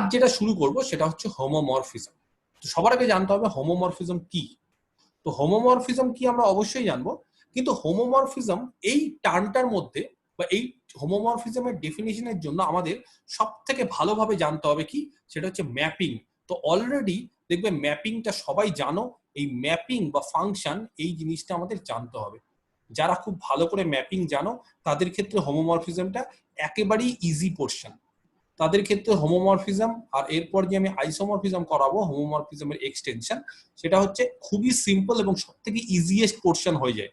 আজ যেটা শুরু করব সেটা হচ্ছে হোমোমরফিজম। তো সবার আগে জানতে হবে হোমোমরফিজম কি। তো হোমোমরফিজম কি আমরা অবশ্যই জানবো, কিন্তু হোমোমরফিজম এই টার্মটার মধ্যে বা এই হোমোমরফিজমের ডেফিনিশনের জন্য আমাদের সব থেকে ভালোভাবে জানতে হবে কি, সেটা হচ্ছে ম্যাপিং। তো অলরেডি দেখবে ম্যাপিংটা সবাই জানো, এই ম্যাপিং বা ফাংশন এই জিনিসটা আমাদের জানতে হবে। যারা খুব ভালো করে ম্যাপিং জানো তাদের ক্ষেত্রে হোমোমরফিজমটা একেবারেই ইজি পোর্শন। তাদের ক্ষেত্রে হোমোমরফিজম আর এরপর যে আমি আইসোমরফিজম করাবো হোমোমরফিজমের এক্সটেনশন, সেটা হচ্ছে খুবই সিম্পল এবং সব থেকে ইজিয়েস্ট পোর্শন হয়ে যায়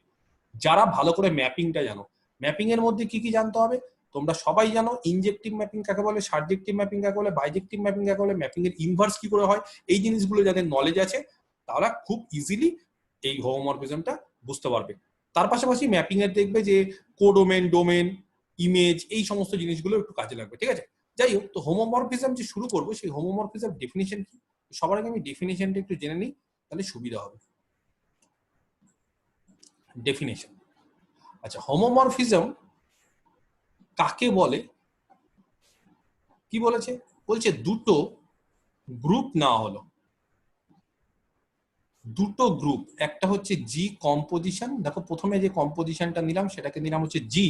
যারা ভালো করে ম্যাপিংটা জানো। ম্যাপিং এর মধ্যে কি কি জানতে হবে তোমরা সবাই জানো, ইনজেক্টিভ ম্যাপিং কাকে বলে, সার্জেক্টিভ ম্যাপিং কাকে বলে, বাইজেক্টিভ ম্যাপিং কাকে বলে, ম্যাপিং এর ইনভার্স কি করে হয়। এই জিনিসগুলো যাদের নলেজ আছে তারা খুব ইজিলি এই হোমোমরফিজমটা বুঝতে পারবে। তার পাশাপাশি ম্যাপিং এর দেখবে যে কোডোমেন, ডোমেন, ইমেজ, এই সমস্ত জিনিসগুলো একটু কাজে লাগবে, ঠিক আছে। যাই হোক, তো হোমোমরফিজম যে শুরু করবো সেই হোমোমরফিজম ডেফিনিশন কি, সবার আগে আমি ডেফিনিশনটা একটু জেনে নিই, তাহলে সুবিধা হবে। ডেফিনিশন, আচ্ছা, হোমোমরফিজম কাকে বলে? কি বলেছে? বলছে দুটো গ্রুপ না হলো, দুটো গ্রুপ, একটা হচ্ছে জি কম্পোজিশন। দেখো প্রথমে যে কম্পোজিশনটা নিলাম সেটাকে নিলাম হচ্ছে জি,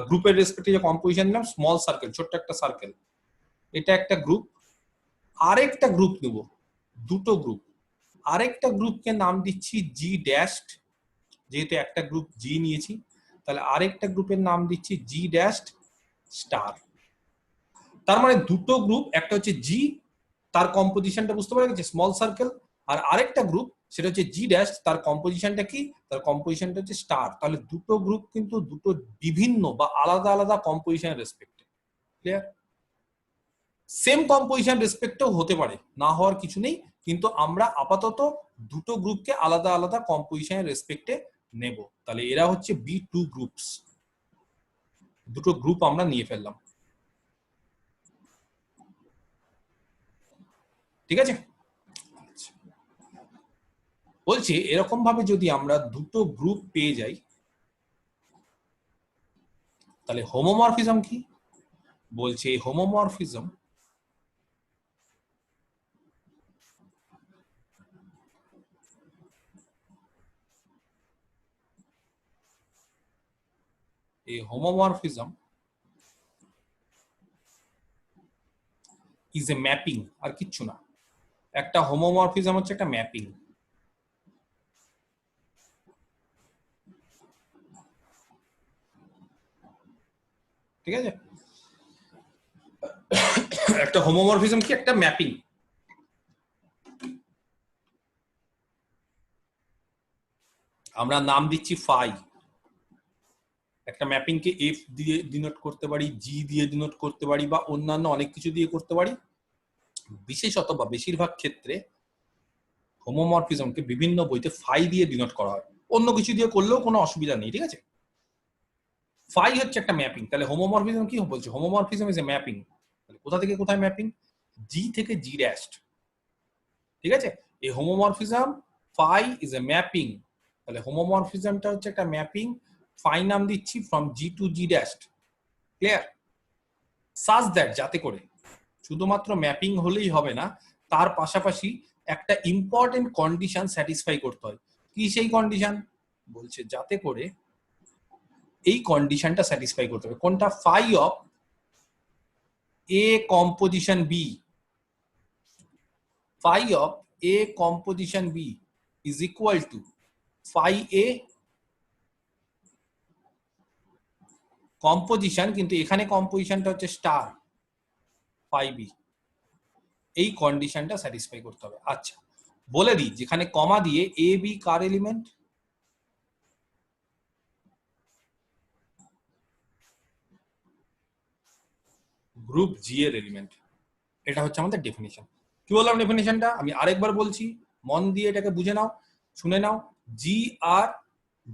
গ্রুপের রেসপেক্টে যে কম্পোজিশন নিলাম স্মল সার্কেল, ছোট্ট একটা সার্কেল, এটা একটা গ্রুপ। আরেকটা গ্রুপ নেব, দুটো গ্রুপ, আরেকটা গ্রুপকে নাম দিচ্ছি জি ড্যাশড, যেহেতু একটা গ্রুপ জি নিয়েছি তাহলে আরেকটা গ্রুপের নাম দিচ্ছি জি ড্যাশড স্টার। তার মানে দুটো গ্রুপ, একটা হচ্ছে জি, তার কম্পোজিশনটা বুঝতে পারা গেছে স্মল সার্কেল, আর আরেকটা গ্রুপ সেটা হচ্ছে জি ড্যাশ, তার কম্পোজিশনটা কি, তার কম্পোজিশনটা হচ্ছে স্টার। তাহলে দুটো গ্রুপ কিন্তু দুটো বিভিন্ন বা আলাদা আলাদা কম্পোজিশনের রেসপেক্টে। ক্লিয়ার? সেম কম্পোজিশন রেসপেক্টেও হতে পারে, না হওয়ার কিছু নেই, কিন্তু আমরা আপাতত দুটো গ্রুপকে আলাদা আলাদা কম্পোজিশনের রেসপেক্টে নেব। তাহলে এরা হচ্ছে বি টু গ্রুপস, দুটো গ্রুপ আমরা নিয়ে ফেললাম, ঠিক আছে। বলছে এরকম ভাবে যদি আমরা দুটো গ্রুপ পেয়ে যাই তাহলে হোমোমরফিজম কি? বলছে হোমোমরফিজম এই হোমোমরফিজম ইজ এ ম্যাপিং, আর কিচ্ছু না। একটা হোমোমরফিজম হচ্ছে একটা ম্যাপিং। ঠিক আছে, একটা হোমোমরফিজম কি, একটা ম্যাপিং। আমরা নাম দিচ্ছি ফাই, একটা ম্যাপিং কে এফ দিয়ে ডিনোট করতে পারি, জি দিয়ে ডিনোট করতে পারি, বা অন্যান্য অনেক কিছু দিয়ে করতে পারি। বিশেষত বা বেশিরভাগ ক্ষেত্রে হোমোমরফিজমকে বিভিন্ন বইতে ফাই দিয়ে ডিনোট করা হয়, অন্য কিছু দিয়ে করলেও কোনো অসুবিধা নেই, ঠিক আছে। ফাই হচ্ছে একটা ম্যাপিং। তাহলে হোমোমরফিজম কি বলছে? Homomorphism is a mapping. তাহলে কোথা থেকে কোথায় ম্যাপিং? জি থেকে জি ড্যাশড, ঠিক আছে। এই homomorphism phi is a mapping. তাহলে হোমোমরফিজমটা হচ্ছে একটা ম্যাপিং, ফাই নাম দিচ্ছি from G to G dashed. Clear? Such that, যাতে করে শুধুমাত্র ম্যাপিং হলেই হবে না, তার পাশাপাশি একটা ইম্পর্টেন্ট কন্ডিশন স্যাটিসফাই করতে হয়। কি সেই কন্ডিশন? বলছে যাতে করে এই কন্ডিশনটা স্যাটিসফাই করতে হবে। কোনটা? Phi of a composition b, phi of a composition b is equal to phi a composition, কিন্তু এখানে কম্পোজিশনটা হচ্ছে স্টার phi b। এই কন্ডিশনটা স্যাটিসফাই করতে হবে। আচ্ছা, বলে দিই যেখানে কমা দিয়ে এ বি কার এলিমেন্ট? গ্রুপ জি এর এলিমেন্ট। এটা হচ্ছে আমাদের ডেফিনিশন। কি বললাম ডেফিনিশনটা? আমি আরেকবার বলছি, মন দিয়ে এটাকে বুঝে নাও, শুনে নাও। জি আর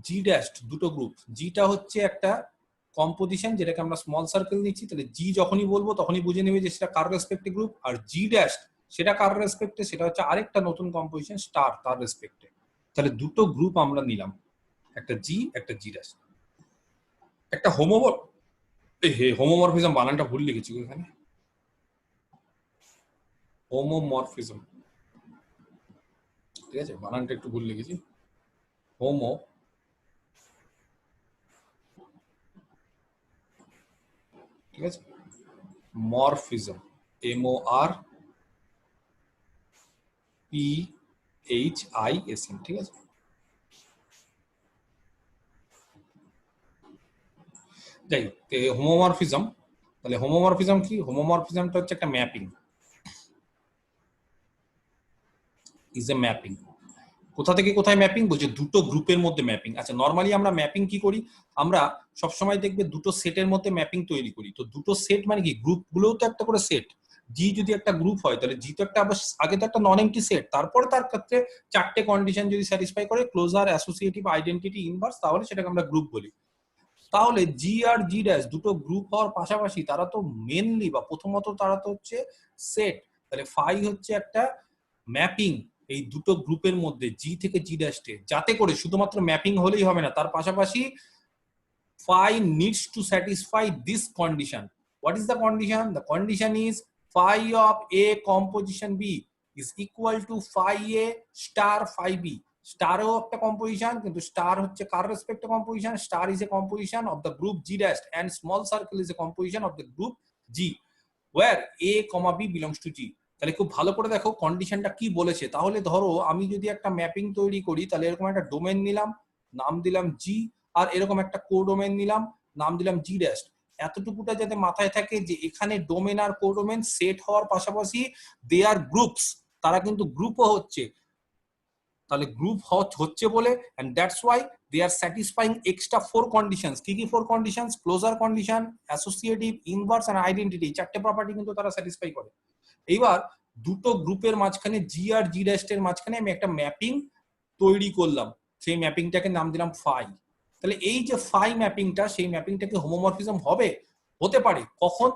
জি ড্যাশ দুটো গ্রুপ, জিটা হচ্ছে একটা কম্পোজিশন যেটাকে আমরা স্মল সার্কেল নিচ্ছি, তাহলে জি যখনই বলবো তখনই বুঝে নেবে যে সেটা কার রেসপেক্টে গ্রুপ, আর জি ড্যাশ সেটা কার রেসপেক্টে, সেটা হচ্ছে আরেকটা নতুন কম্পোজিশন স্টার, তার রেসপেক্টে। তাহলে দুটো গ্রুপ আমরা নিলাম, একটা জি একটা জি ড্যাশ। একটা হোমোমরফিজম বানানটা ভুল লিখেছি এখানে, হোমোমরফিজম, ঠিক আছে, বানানটা একটু ভুল লিখেছি। হোমো ঠিক আছে, মরফিজম, MORPHISM, ঠিক আছে। যাই হোক, হোমোমরফিজম, তাহলে হোমোমরফিজম কি? হোমোমরফিজমটা হচ্ছে একটা ম্যাপিং, ইজ এ ম্যাপিং। কোথা থেকে কোথায় ম্যাপিং বলছে? দুটো গ্রুপের মধ্যে ম্যাপিং। আচ্ছা, নর্মালি আমরা ম্যাপিং কি করি? আমরা সবসময় দেখবে দুটো সেটের মধ্যে ম্যাপিং তৈরি করি। তো দুটো সেট মানে কি? গ্রুপগুলোও তো একটা করে সেট। জি যদি একটা গ্রুপ হয় তাহলে জি তো একটা, আবার আগে তো একটা নন এমটি সেট, তারপরে তার ক্ষেত্রে চারটে কন্ডিশন যদি স্যাটিসফাই করে, ক্লোজার, অ্যাসোসিয়েটিভ, আইডেন্টিটি, ইনভার্স, তাহলে সেটাকে আমরা গ্রুপ বলি। তাহলে জি আর জি ড্যাশ দুটো গ্রুপ হওয়ার পাশাপাশি তারা তো মেনলি বা প্রথমত তারা তো হচ্ছে সেট। তাহলে ফাই হচ্ছে একটা ম্যাপিং এই দুটো গ্রুপের মধ্যে, জি থেকে জি ড্যাশে, যাতে করে শুধুমাত্র ম্যাপিং হলেই হবে না, তার পাশাপাশি phi needs to satisfy this condition. What is the condition? The condition is phi of A composition B is equal to phi A star phi B. Starও একটা কম্পোজিশন, কিন্তু স্টার হচ্ছে কার রেসপেক্টে composition? Star is a composition of the group G dash and small circle is a composition of the group G where A, B belongs to G. তাহলে খুব ভালো করে দেখো কন্ডিশনটা কি বলেছে। তাহলে ধরো আমি যদি একটা ম্যাপিং তৈরি করি, তাহলে এরকম একটা ডোমেন নিলাম, নাম দিলাম জি, আর এরকম একটা কোডোমেন নিলাম, নাম দিলাম জি ড্যাশ। এতটুকুটা যাতে মাথায় থাকে যে এখানে ডোমেন আর কোডোমেন সেট হওয়ার পাশাপাশি দে আর গ্রুপস, তারা কিন্তু গ্রুপও হচ্ছে। তাহলে গ্রুপ হচ্ছে বলে, and that's why they are satisfying extra 4 conditions. কি কি 4 conditions? Closure condition, associative, inverse and identity, চারটে প্রপার্টি কিন্তু তারা স্যাটিসফাই করে। এইবার দুটো গ্রুপের মাঝখানে জি আর জি ড্যাশ এর মাঝখানে আমি একটা ম্যাপিং তৈরি করলাম, সেই ম্যাপিংটাকে নাম দিলাম ফাই। তাহলে এই যে ফাই ম্যাপিংটা, সেই ম্যাপিংটাকে হোমোমরফিজম হবে, হতে পারে কখন?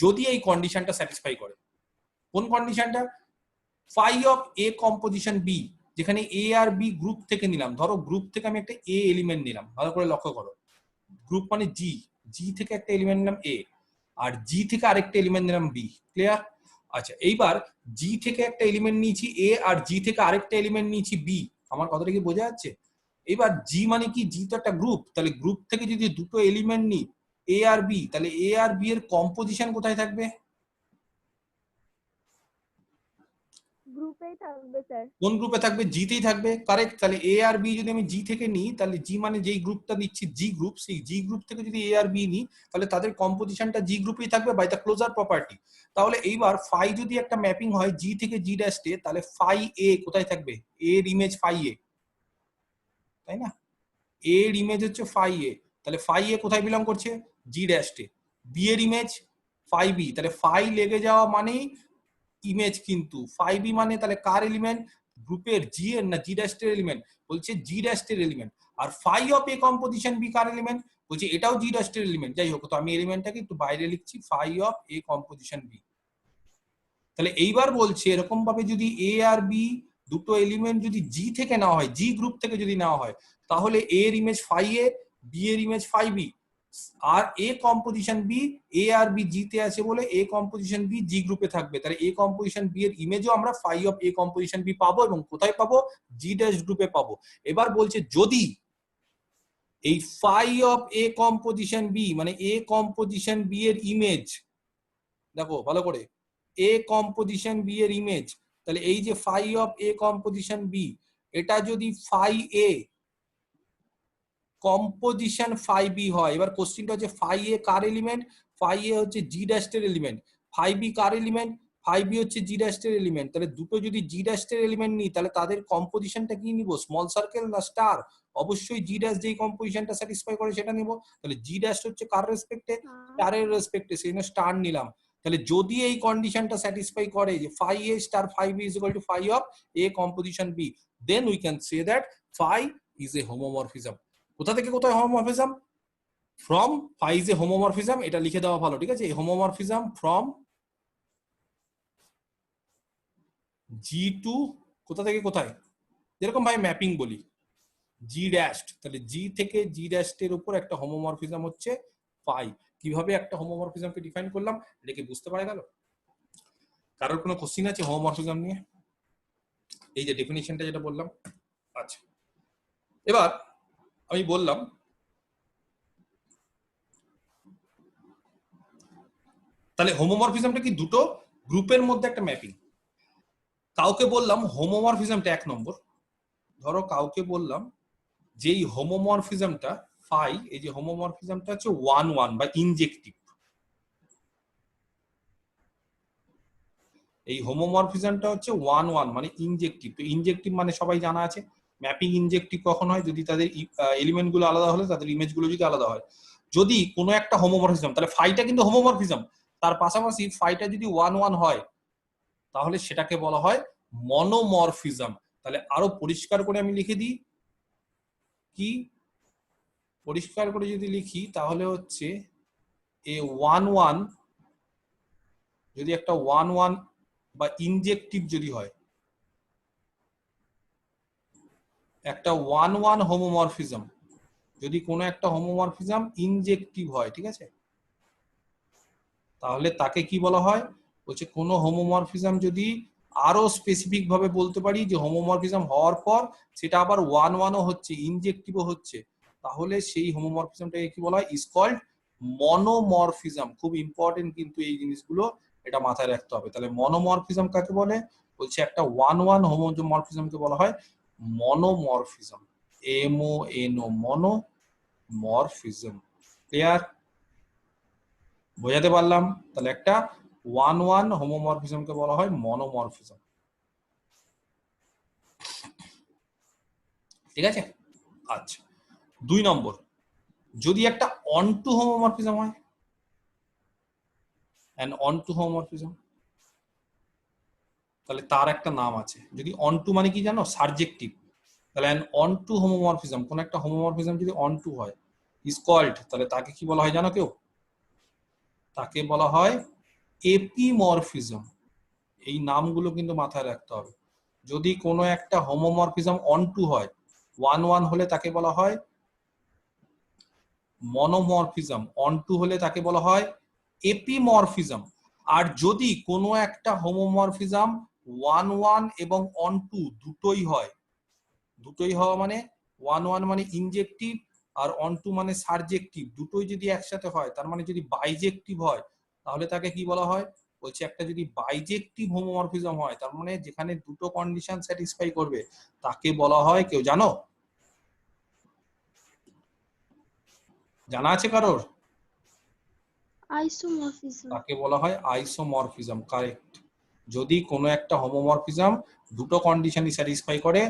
যদি এই কন্ডিশনটা স্যাটিসফাই করে। কোন কন্ডিশনটা? Phi of a composition b, যেখানে এ আর বি গ্রুপ থেকে নিলাম। ধরো গ্রুপ থেকে আমি একটা এ এলিমেন্ট নিলাম, ভালো করে লক্ষ্য করো, গ্রুপ মানে জি, জি থেকে একটা এলিমেন্ট নিলাম এ, আর জি থেকে আরেকটা এলিমেন্ট নিলাম বি। ক্লিয়ার? আচ্ছা, এইবার জি থেকে একটা এলিমেন্ট নিয়েছি এ, আর জি থেকে আরেকটা এলিমেন্ট নিয়েছি বি। আমার কথাটা কি বোঝা যাচ্ছে? এবার জি মানে কি? জি তো একটা গ্রুপ, তাহলে গ্রুপ থেকে যদি দুটো এলিমেন্ট নিই এ আর বি, তাহলে এ আর বি এর কম্পোজিশন কোথায় থাকবে? গ্রুপেই থাকবে স্যার। কোন গ্রুপে থাকবে? জিতেই থাকবে। কারেক্ট। তাহলে এ আর বি যদি আমি জি থেকে নিই, তাহলে জি মানে যেই গ্রুপটা নিচ্ছি জি গ্রুপ, সেই জি গ্রুপ থেকে যদি এ আর বি নিই, তাহলে তাদের কম্পোজিশনটা জি গ্রুপেই থাকবে বাই দ্য ক্লোজার প্রপার্টি। তাহলে এইবার ফাই যদি একটা ম্যাপিং হয় জি থেকে জি ড্যাশে, তাহলে ফাই এ কোথায় থাকবে? এর ইমেজ ফাই এ, তাই না? এর ইমেজ হচ্ছে ফাই এ, তাহলে ফাই এ কোথায় বিলং করছে? জি ড্যাশে। বি এর ইমেজ ফাই বি, তাহলে ফাই লেগে যাওয়া মানেই ইমেজ, কিন্তু ফাই বি মানে তাহলে কার এলিমেন্ট? গ্রুপের জি এর না জি ড্যাশের এলিমেন্ট? বলছে জি ড্যাশের এলিমেন্ট। আর phi of a composition b কার এলিমেন্ট? বলছে এটাও জি ড্যাশের এলিমেন্ট। যাই হোক, তো আমি এলিমেন্টটাকে একটু বাইরে লিখছি, phi of a composition b. তাহলে এইবার বলছে এরকম ভাবে যদি এ আর বি দুটো এলিমেন্ট যদি জি থেকে নেওয়া হয়, জি গ্রুপ থেকে যদি নেওয়া হয়, তাহলে এ এর ইমেজ ফাই এ, বি এর ইমেজ ফাই বি, আর এ কম্পোজিশন বি, এ আর বি জিতে আছে বলে এ কম্পোজিশন বি জি গ্রুপে থাকবে। তাহলে এ কম্পোজিশন বি এর ইমেজও আমরা phi of a composition b পাবো, এবং কোথায় পাবো? জি ড্যাশ গ্রুপে পাবো। এবার বলছে যদি এই phi of a composition b মানে এ কম্পোজিশন বি এর ইমেজ, দেখো ভালো করে, এ কম্পোজিশন বি এর ইমেজ, তাহলে এই যে phi of a composition b, এটা যদি phi a composition phi b হয়, এবার কোশ্চেনটা হচ্ছে ফাই এ কার এলিমেন্ট? ফাই এ হচ্ছে জি ড্যাশের এলিমেন্ট। ফাই বি কার এলিমেন্ট? ফাই বি হচ্ছে জি ড্যাশের এলিমেন্ট। তাহলে দুটো যদি জি ড্যাশের এলিমেন্ট নিই, তাহলে তাদের কম্পোজিশনটা কি নিব? স্মল সার্কেল না স্টার? অবশ্যই জি ড্যাশ যেই কম্পোজিশনটা স্যাটিসফাই করে সেটা নিব। তাহলে জি ড্যাশ হচ্ছে কার রেসপেক্টে? স্টারের রেসপেক্টে, সেই জন্য স্টার নিলাম। তাহলে যদি এই কন্ডিশনটা স্যাটিসফাই করে যে phi a star phi b is equal to phi of a composition b, then we can say that phi is a homomorphism. কোথা থেকে কোথায় homomorphism? From phi is a homomorphism, এটা লিখে দেওয়া ভালো, ঠিক আছে? হোমোমরফিজম ফ্রম জি টু কোথা থেকে কোথায়, যেরকম ভাই ম্যাপিং বলি জি ড্যাশ, তাহলে জি থেকে জি ড্যাশ এর উপর একটা হোমোমরফিজম হচ্ছে ফাই। কিভাবে একটা হোমোমরফিজমকে ডিফাইন করলাম, এটা কি বুঝতে পারা গেল? কারোর কোনো কোশ্চিন আছে হোমোমরফিজম নিয়ে? এই যে ডেফিনিশনটা যেটা বললাম। আচ্ছা, এবার আমি বললাম তাহলে হোমোমরফিজমটা কি দুটো গ্রুপের মধ্যে একটা ম্যাপিং। কাউকে বললাম হোমোমরফিজমটা 1 নম্বর, ধরো কাউকে বললাম যে এই হোমোমরফিজমটা ফাই, এই যে হোমোমরফিজমটা হচ্ছে 1-1 বা ইনজেক্টিভ। এই হোমোমরফিজমটা হচ্ছে 1-1 মানে ইনজেক্টিভ। তো ইনজেক্টিভ মানে সবাই জানা আছে, ম্যাপিং ইনজেক্টিভ কখন হয়, যদি তাদের এলিমেন্ট গুলো আলাদা হলে তাদের ইমেজ গুলো যদি আলাদা হয়। যদি কোনো একটা হোমোমরফিজম, তাহলে ফাইটা কিন্তু হোমোমরফিজম, তার পাশাপাশি ফাইটা যদি 1-1 হয় তাহলে সেটাকে বলা হয় মনোমরফিজম। তাহলে আরো পরিষ্কার করে আমি লিখে দিই, কি পরিষ্কার করে যদি লিখি তাহলে হচ্ছে এ 1-1 যদি একটা 1-1 বা ইনজেক্টিভ যদি হয়, একটা 1-1 হোমোমরফিজম যদি কোনো একটা হোমোমরফিজম ইনজেক্টিভ হয়, ঠিক আছে, তাহলে তাকে কি বলা হয়, বলছে কোনো হোমোমরফিজম যদি আরো স্পেসিফিক ভাবে বলতে পারি যে হোমোমরফিজম হওয়ার পর সেটা আবার 1-1ও হচ্ছে, ইনজেক্টিভও হচ্ছে, তাহলে সেই হোমোমরফিজমটাকে কি বলা হয়, ইজ কল্ড মনোমরফিজম। খুব ইম্পর্টেন্ট কিন্তু এই জিনিসগুলো, এটা মাথায় রাখতে হবে। তাহলে মনোমরফিজম কাকে বলে, বলছে একটা 1-1 হোমোমরফিজমকে বলা হয় মনোমরফিজম, MONO মনোমরফিজম। ক্লিয়ার, বোঝাতে পারলাম? তাহলে একটা 1-1 হোমোমরফিজমকে বলা হয় মনোমরফিজম, ঠিক আছে। আচ্ছা, 2 নম্বর, যদি একটা অনটু হোমোমরফিজম হয়, অ্যান অনটু হোমোমরফিজম, তাহলে তার একটা নাম আছে। যদি অনটু মানে কি জানো, সাবজেক্টিভ। তাহলে অ্যান অনটু হোমোমরফিজম, কোন একটা হোমোমরফিজম যদি অনটু হয় ইজ কল্ড, তাহলে তাকে কি বলা হয় জানো কেউ, তাকে বলা হয় এপিমরফিজম। এই নামগুলো কিন্তু মাথায় রাখতে হবে। যদি কোনো একটা হোমোমরফিজম অনটু হয়, 1-1 হলে তাকে বলা হয় মনোমরফিজম, অনটু হলে তাকে বলা হয় এপিমরফিজম। আর যদি কোনো একটা হোমোমরফিজম 1-1 এবং অনটু দুটোই হয়, দুটোই হওয়া মানে 1-1 মানে ইনজেক্টিভ আর অনটু মানে সাবজেক্টিভ, দুটোই যদি একসাথে হয়, তার মানে যদি বাইজেক্টিভ হয় তাহলে তাকে কি বলা হয়, বলছে একটা যদি বাইজেক্টিভ হোমোমরফিজম হয়, তার মানে যেখানে দুটো কন্ডিশন স্যাটিসফাই করবে, তাকে বলা হয়, কেউ জানো, জানা আছে কারোর? আইসোমরফিজম। তাকে বলা হয় আইসোমরফিজম, কারেক্ট। যদি কোনো একটা হোমোমরফিজম দুটো কন্ডিশনই স্যাটিসফাই করে,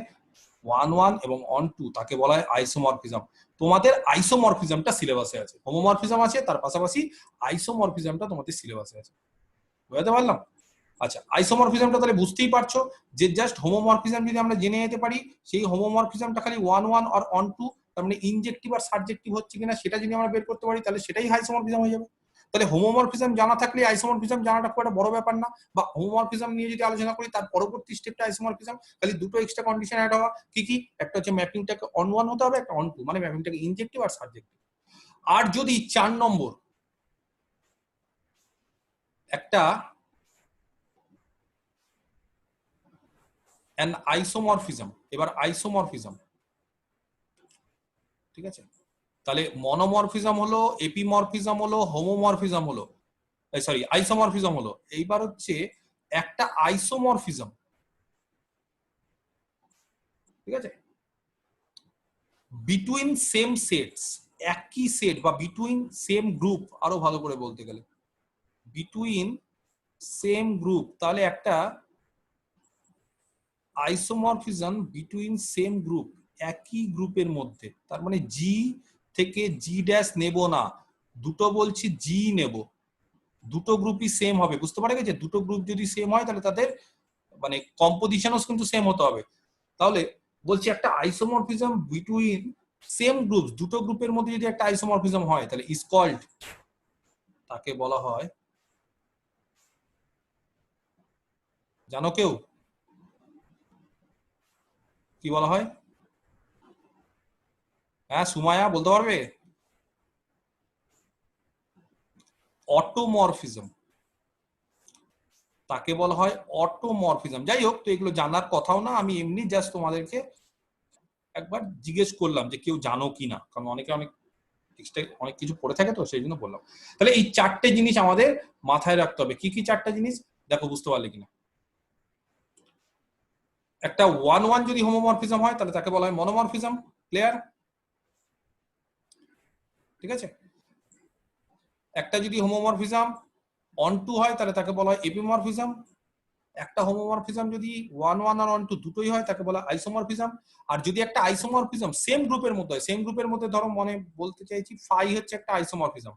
1-1 এবং অন-2, তাকে বলা হয় আইসোমরফিজম। তোমাদের আইসোমরফিজমটা সিলেবাসে আছে, হোমোমরফিজম আছে তার পাশাপাশি আইসোমরফিজমটা তোমাদের সিলেবাসে আছে, বুঝতে পারলাম? আচ্ছা, আইসোমরফিজমটা তাহলে বুঝতেই পারছো যে জাস্ট হোমোমরফিজম যদি আমরা জেনে যেতে পারি, সেই হোমোমরফিজমটা খালি 1-1 আর অন-2, তার মানে ইনজেক্টিভ আর সাবজেক্টিভ হচ্ছে কিনা সেটা যদি আমরা বের করতে পারি, তাহলে সেটাই আইসোমরফিজম হয়ে যাবে। তাহলে হোমোমরফিজম জানা থাকলে আইসোমরফিজম জানাটা খুব একটা বড় ব্যাপার না। বা হোমোমরফিজম নিয়ে যদি আলোচনা করি, তার পরবর্তী স্টেপটা আইসোমরফিজম, খালি দুটো এক্সট্রা কন্ডিশন অ্যাড হওয়া, কি কি, একটা হচ্ছে ম্যাপিংটাকে অন-1 হতে হবে, একটা অন-2 মানে ম্যাপিংটাকে ইনজেক্টিভ আর সাবজেক্টিভ। আর যদি 4 নম্বর একটা অ্যান আইসোমরফিজম, এবার আইসোমরফিজম, ঠিক আছে, তাহলে মনোমরফিজম হলো, এপিমরফিজম হলো, হোমোমরফিজম হলো, সরি আইসোমরফিজম হলো। এইবার হচ্ছে একটা আইসোমরফিজম, ঠিক আছে, বিটুইন সেম সেটস, একই সেট বা বিটুইন সেম গ্রুপ, আরো ভালো করে বলতে গেলে বিটুইন সেম গ্রুপ, তাহলে একটা আইসোমরফিজম বিটুইন সেম গ্রুপ, একই গ্রুপের মধ্যে, তার মানে জি থেকে জি ড্যাশ নেব না, দুটো বলছি জি নেব, দুটো গ্রুপই সেম হবে, বুঝতে পারা গেছে? দুটো গ্রুপ যদি সেম হয় তাহলে তাদের মানে কম্পোজিশনও কিন্তু সেম হতে হবে। তাহলে বলছি একটা আইসোমরফিজম বিটুইন সেম গ্রুপ, দুটো গ্রুপের মধ্যে যদি একটা আইসোমরফিজম হয় তাহলে ইজ কল্ড, তাকে বলা হয়, জানো কেউ কি বলা হয়? হ্যাঁ সুমায়া বলতে পারবে? অটোমরফিজম। তাকে বলা হয় অটোমরফিজম। যাই হোক, তো এগুলো জানার কথাও না, আমি এমনি জাস্ট তোমাদেরকে একবার জিজ্ঞেস করলাম যে কেউ জানো কিনা, কারণ অনেকে অনেক কিছু পড়ে থাকে, তো সেই জন্য বললাম। তাহলে এই চারটে জিনিস আমাদের মাথায় রাখতে হবে। কি কি চারটা জিনিস দেখো, বুঝতে পারলে কিনা? একটা 1-1 যদি হোমোমরফিজম হয় তাহলে তাকে বলা হয় মনোমরফিজম। ক্লিয়ার? ঠিক আছে। একটা যদি হোমোমরফিজম 1-2 হয় তাহলে তাকে বলা হয় এপিমরফিজম। একটা হোমোমরফিজম যদি 1-1 আর 1-2 দুটোই হয় তাকে বলা হয় আইসোমরফিজম। আর যদি একটা আইসোমরফিজম সেম গ্রুপের মধ্যে হয়, সেম গ্রুপের মধ্যে ধরো মনে বলতে চাইছি ফাই হচ্ছে একটা আইসোমরফিজম,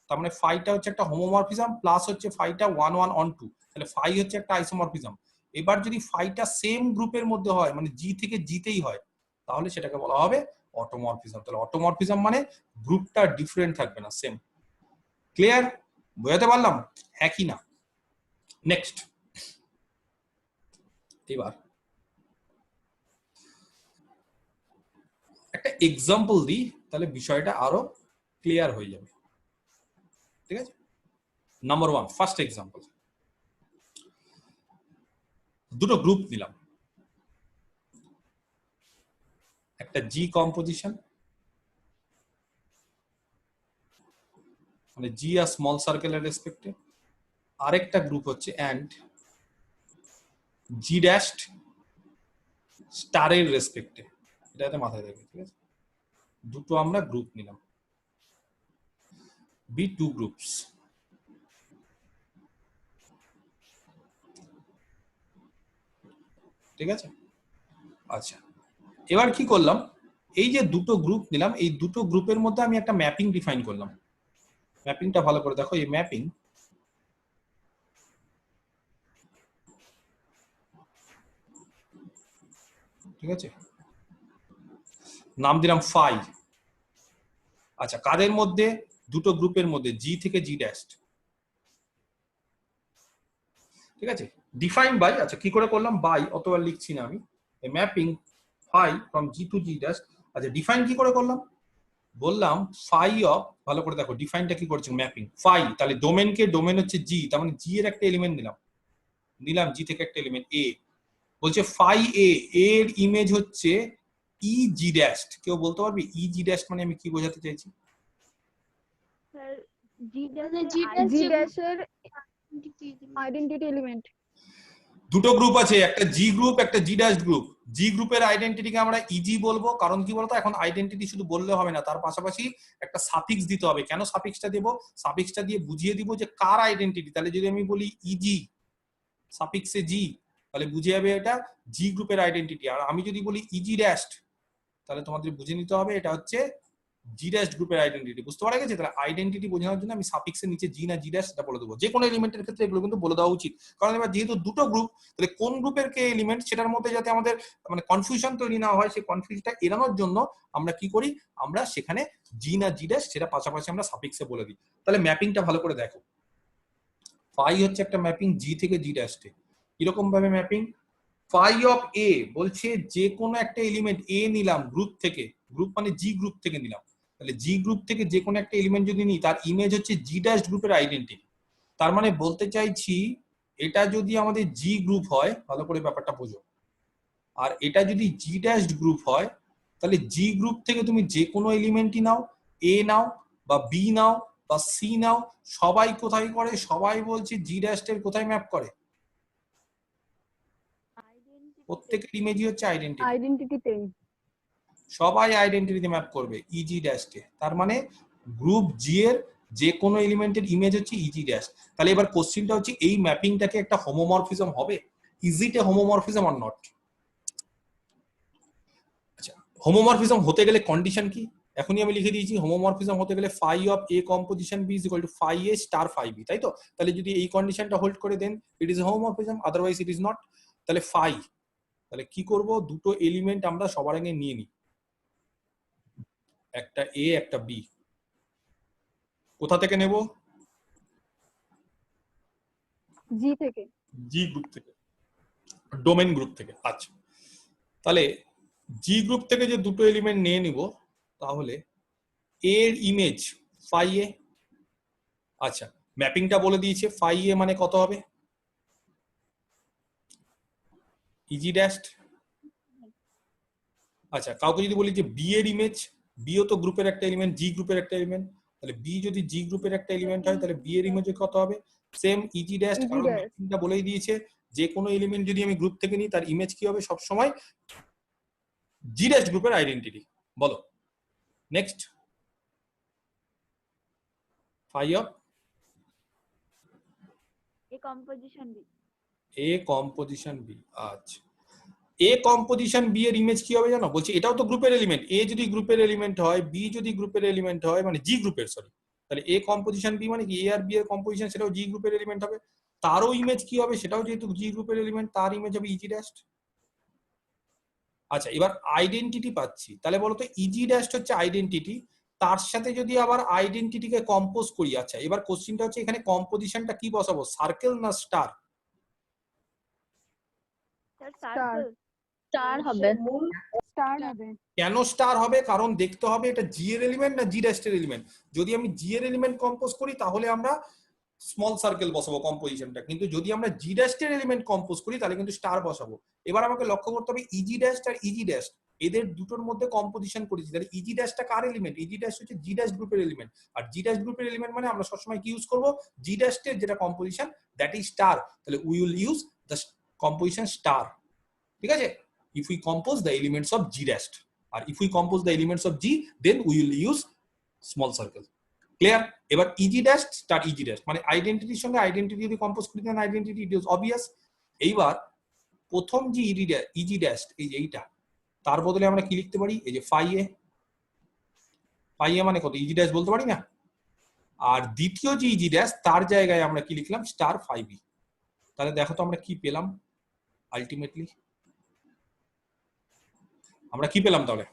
তার মানে ফাইটা হচ্ছে একটা হোমোমরফিজম প্লাস হচ্ছে ফাইটা 1-1-2, তাহলে ফাই হচ্ছে একটা আইসোমরফিজম। এবার যদি ফাইটা সেম গ্রুপের মধ্যে হয়, মানে জি থেকে জিতেই হয়, তাহলে সেটাকে বলা হবে অটোমরফিজম। তাহলে অটোমরফিজম মানে গ্রুপটা ডিফারেন্ট থাকবে না, সেম। ক্লিয়ার? বোঝাতে পারলাম? হ্যাঁ কি না? নেক্সট, এবার একটা এক্সাম্পল দিই, তাহলে বিষয়টা আরো ক্লিয়ার হয়ে যাবে। ঠিক আছে। নাম্বার 1, ফার্স্ট এক্সাম্পল, দুটো গ্রুপ নিলাম, একটা জি কম্পোজিশন, মানে জি আর স্মল সার্কেলের রেসপেক্টে, আরেকটা গ্রুপ হচ্ছে অ্যান্ড জি ড্যাশড স্টারের রেসপেক্টে। এটাতে মাথায় রাখবে। ঠিক আছে, দুটো আমরা গ্রুপ নিলাম, বি টু গ্রুপস। ঠিক আছে। আচ্ছা, এবার কি করলাম, এই যে দুটো গ্রুপ নিলাম, এই দুটো গ্রুপের মধ্যে আমি একটা ম্যাপিং ডিফাইন করলাম। ম্যাপিংটা ভালো করে দেখো, এই ম্যাপিং, ঠিক আছে, নাম দিলাম ফাই। আচ্ছা, কাদের মধ্যে? দুটো গ্রুপের মধ্যে, জি থেকে জি ড্যাশ। ঠিক আছে, ডিফাইন বাই, আচ্ছা কি করে করলাম, বাই, অতবার লিখছি না আমি, mapping phi from G to G dash. আচ্ছা, ডিফাইন কি করে করলাম, বললাম ফাই অফ, ভালো করে দেখো ডিফাইনটা কি করছে, ম্যাপিং ফাই, তাহলে ডোমেন হচ্ছে জি, তার মানে জি এর একটা এলিমেন্ট নিলাম জি থেকে একটা এলিমেন্ট এ, বলছে ফাই এ এর ইমেজ হচ্ছে ই জি ড্যাশ। কেউ বলতে পারবে ই জি ড্যাশ মানে আমি কি বোঝাতে চাইছি? স্যার, জি জি ড্যাশের আইডেন্টিটি এলিমেন্ট। দুটো গ্রুপ আছে, একটা জি গ্রুপ একটা জি ড্যাশ গ্রুপ। জি গ্রুপের আইডেন্টিটিকে আমরা ইজি বলবো, কারণ কি বলতো, এখন আইডেন্টিটি শুধু বললে হবে না, তার পাশাপাশি একটা সাফিক্স দিতে হবে। কেন সাফিক্সটা দেবো? সাফিক্সটা দিয়ে বুঝিয়ে দিব যে কার আইডেন্টিটি। তাহলে যদি আমি বলি ইজি সাফিক্সে জি, তাহলে বুঝে যাবে এটা জি গ্রুপের আইডেন্টিটি। আর আমি যদি বলি ইজি ড্যাশ, তাহলে তোমাদের বুঝে নিতে হবে এটা হচ্ছে জি ড্যাশ গ্রুপের আইডেন্টিটি। বুঝতে পারা গেছে? তাহলে আইডেন্টিটি বোঝানোর জন্য আমি সাফিক্সের নিচে জি না জি ড্যাশ সেটা বলে দেবো। যে কোনো এলিমেন্টের ক্ষেত্রে এগুলো কিন্তু বলে দেওয়া উচিত, কারণ এবার যেহেতু দুটো গ্রুপ, তাহলে কোন গ্রুপের কে এলিমেন্ট সেটার মধ্যে যাতে আমাদের মানে কনফিউশন তৈরি না হয়, সেই কনফিউশনটা এড়ানোর জন্য আমরা কি করি, আমরা সেখানে জি না জি ড্যাশ সেটা পাশাপাশি আমরা সাফিক্সে বলে দিই। তাহলে ম্যাপিংটা ভালো করে দেখো, ফাই হচ্ছে একটা ম্যাপিং জি থেকে জি ড্যাশে। কিরকম ভাবে ম্যাপিং, ফাই অফ এ বলছে যে কোনো একটা এলিমেন্ট এ নিলাম গ্রুপ থেকে, গ্রুপ মানে জি গ্রুপ থেকে নিলাম, তাহলে জি গ্রুপ থেকে যে কোনো একটা এলিমেন্ট যদি নিই তার ইমেজ হচ্ছে জি ড্যাশ গ্রুপের আইডেন্টিটি। তার মানে বলতে চাইছি এটা যদি আমাদের জি গ্রুপ হয়, ভালো করে ব্যাপারটা বোঝো, আর এটা যদি জি ড্যাশ গ্রুপ হয়, তাহলে জি গ্রুপ থেকে তুমি যে কোনো এলিমেন্টই নাও, এ নাও বা বি নাও বা সি নাও, সবাই কোথায় করে, সবাই বলছে জি ড্যাশ এর কোথায় ম্যাপ করে, প্রত্যেকের ইমেজই হচ্ছে আইডেন্টিটিতে সবাই আইডেন্টিটিতে ম্যাপ করবে ইজি ড্যাশকে। তার মানে গ্রুপ জি এর যে কোনো এলিমেন্টের ইমেজ হচ্ছে ইজি ড্যাশ। তাহলে এবার কোশ্চেনটা হচ্ছে এই ম্যাপিংটাকে একটা হোমোমরফিজম হবে? Is it A homomorphism or not? আচ্ছা, হোমোমরফিজম হতে গেলে কন্ডিশন কি? এখনই আমি লিখে দিয়েছি, হোমোমরফিজম হতে গেলে phi of a composition b is equal to phi a star phi b, তাই তো? তাহলে যদি এই কন্ডিশনটা হোল্ড করে then it is homomorphism, otherwise it is not. তাহলে ফাই, তাহলে কি করব, দুটো এলিমেন্ট আমরা সবার আগে নিয়ে নিই, একটা এ একটা বি। কোথা থেকে নেব? জি থেকে, জি গ্রুপ থেকে, ডোমেন গ্রুপ থেকে। আচ্ছা, তাহলে জি গ্রুপ থেকে যে দুটো এলিমেন্ট নিয়ে নিব, তাহলে এর ইমেজ ফাই এ। আচ্ছা, ম্যাপিংটা বলে দিয়েছে ফাই এ মানে কত হবে, ইজি ড্যাশড। আচ্ছা, কাউকে যদি বলি যে বি এর ইমেজ, বিও তো গ্রুপের একটা এলিমেন্ট, জি গ্রুপের একটা এলিমেন্ট, তাহলে বি যদি জি গ্রুপের একটা এলিমেন্ট হয় তাহলে বি এর ইমেজ কত হবে? সেম ইজি ড্যাশ, ইজি কারণ ড্যাশ ম্যাপিংটা বলেই দিয়েছে যে কোনো এলিমেন্ট যদি আমি গ্রুপ থেকে নিই তার ইমেজ কি হবে? সব সময় জি ড্যাশ গ্রুপের আইডেন্টিটি। বলো next. Five A composition B. A composition b. আচ্ছা, এ কম্পোজিশন বি এর ইমেজ কি হবে জানো? বলছি এটাও তো গ্রুপের এলিমেন্ট, এ যদি গ্রুপের এলিমেন্ট হয়, বি যদি গ্রুপের এলিমেন্ট হয়, মানে জি গ্রুপের, সরি, তাহলে এ কম্পোজিশন বি মানে কি? এ আর বি এর কম্পোজিশন সেটাও জি গ্রুপের এলিমেন্ট হবে, তারও ইমেজ কি হবে? সেটাও যেহেতু জি গ্রুপের এলিমেন্ট, তার ইমেজ হবে ইজি ড্যাশ। আচ্ছা, এবার আইডেন্টিটি পাচ্ছি, তাহলে বলো তো ইজি ড্যাশ হচ্ছে আইডেন্টিটি, তার সাথে যদি আবার আইডেন্টিটিকে কম্পোজ করি। আচ্ছা, এবার কোশ্চিনটা হচ্ছে এখানে কম্পোজিশনটা কি বসাবো, সার্কেল না star? Sir, star circle. Star হবে। স্টার হবে। কেন স্টার হবে? কারণ দেখতে হবে এটা জি এর এলিমেন্ট না জি ড্যাশ এর এলিমেন্ট। যদি আমি জি এর এলিমেন্ট কম্পোজ করি তাহলে আমরা স্মল সার্কেল বসাবো কম্পোজিশনটা, কিন্তু যদি আমরা জি ড্যাশ এর এলিমেন্ট কম্পোজ করি তাহলে কিন্তু স্টার বসাবো। এবার আমাকে লক্ষ্য করতে হবে ইজি ড্যাশ আর ইজি ড্যাশ এদের দুটোর মধ্যে কম্পোজিশন করেছি, তাহলে ইজি ড্যাশটা কার এলিমেন্ট? ইজি ড্যাশ হচ্ছে জি ড্যাশ গ্রুপের এলিমেন্ট, আর জি ড্যাশ গ্রুপের এলিমেন্ট মানে আমরা সবসময় কি ইউজ করবো? জি ড্যাশ এর যেটা কম্পোজিশন দ্যাট ইজ স্টার, তাহলে we will use the composition star. ঠিক আছে? if we compose the elements of G dash, or if we compose the elements of G, then we will use small circle. Clear? এবার easy dash star easy dash মানে আইডেন্টিটির সঙ্গে identity যদি compose করি দেন identity it is obvious. এইবার প্রথম যে easy dash এই যে এইটা, তার বদলে আমরা কি লিখতে পারি? এই যে ফাই এ মানে কত? ইজি ড্যাশ বলতে পারি না? আর দ্বিতীয় যে ইজি ড্যাশ তার জায়গায় আমরা কি লিখলাম? Star phi b. তাহলে দেখো তো আমরা কি পেলাম আলটিমেটলি? আমরা কি পেলাম তাহলে?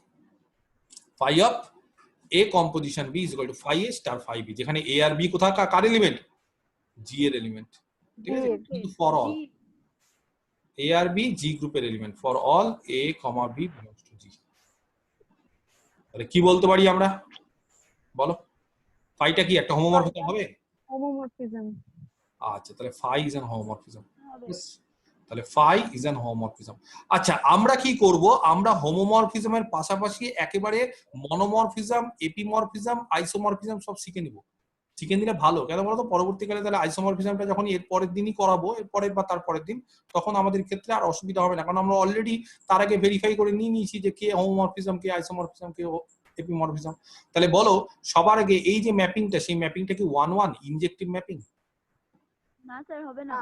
phi of a composition b is equal to phi a star phi b, যেখানে a আর b কোথায় কার এলিমেন্ট? g এর এলিমেন্ট। ঠিক আছে? কিন্তু ফর অল G. a আর b g গ্রুপের এলিমেন্ট, for all a, b belongs to g। তাহলে কি বলতে পারি আমরা? বলো, ফাইটা কি একটা হোমোমরফিজম হবে? হোমোমরফিজম। আচ্ছা, তাহলে phi is an homomorphism। হবে। Yes, তাহলে phi is an homomorphism। আচ্ছা, আমরা কি করব? আমরা হোমোমরফিজমের পাশাপাশি একেবারে মনোমরফিজম, এপিমরফিজম, আইসোমরফিজম সব শিখে নিব। শিখে নিলে ভালো, কেন বলতো? পরবর্তীকালে তাহলে আইসোমরফিজমটা যখন এর পরের দিনই করাবো, এর পরের বা তার পরের দিন, তখন আমাদের ক্ষেত্রে আর অসুবিধা হবে না, কারণ আমরা অলরেডি তার আগে ভেরিফাই করে নিয়েছি যে কে হোমোমরফিজম, কে আইসোমরফিজম, কে এপিমরফিজম। তাহলে বলো সবার আগে এই যে ম্যাপিংটা, সেই ম্যাপিংটা কি 1-1 ইনজেক্টিভ ম্যাপিং? না স্যার, হবে না।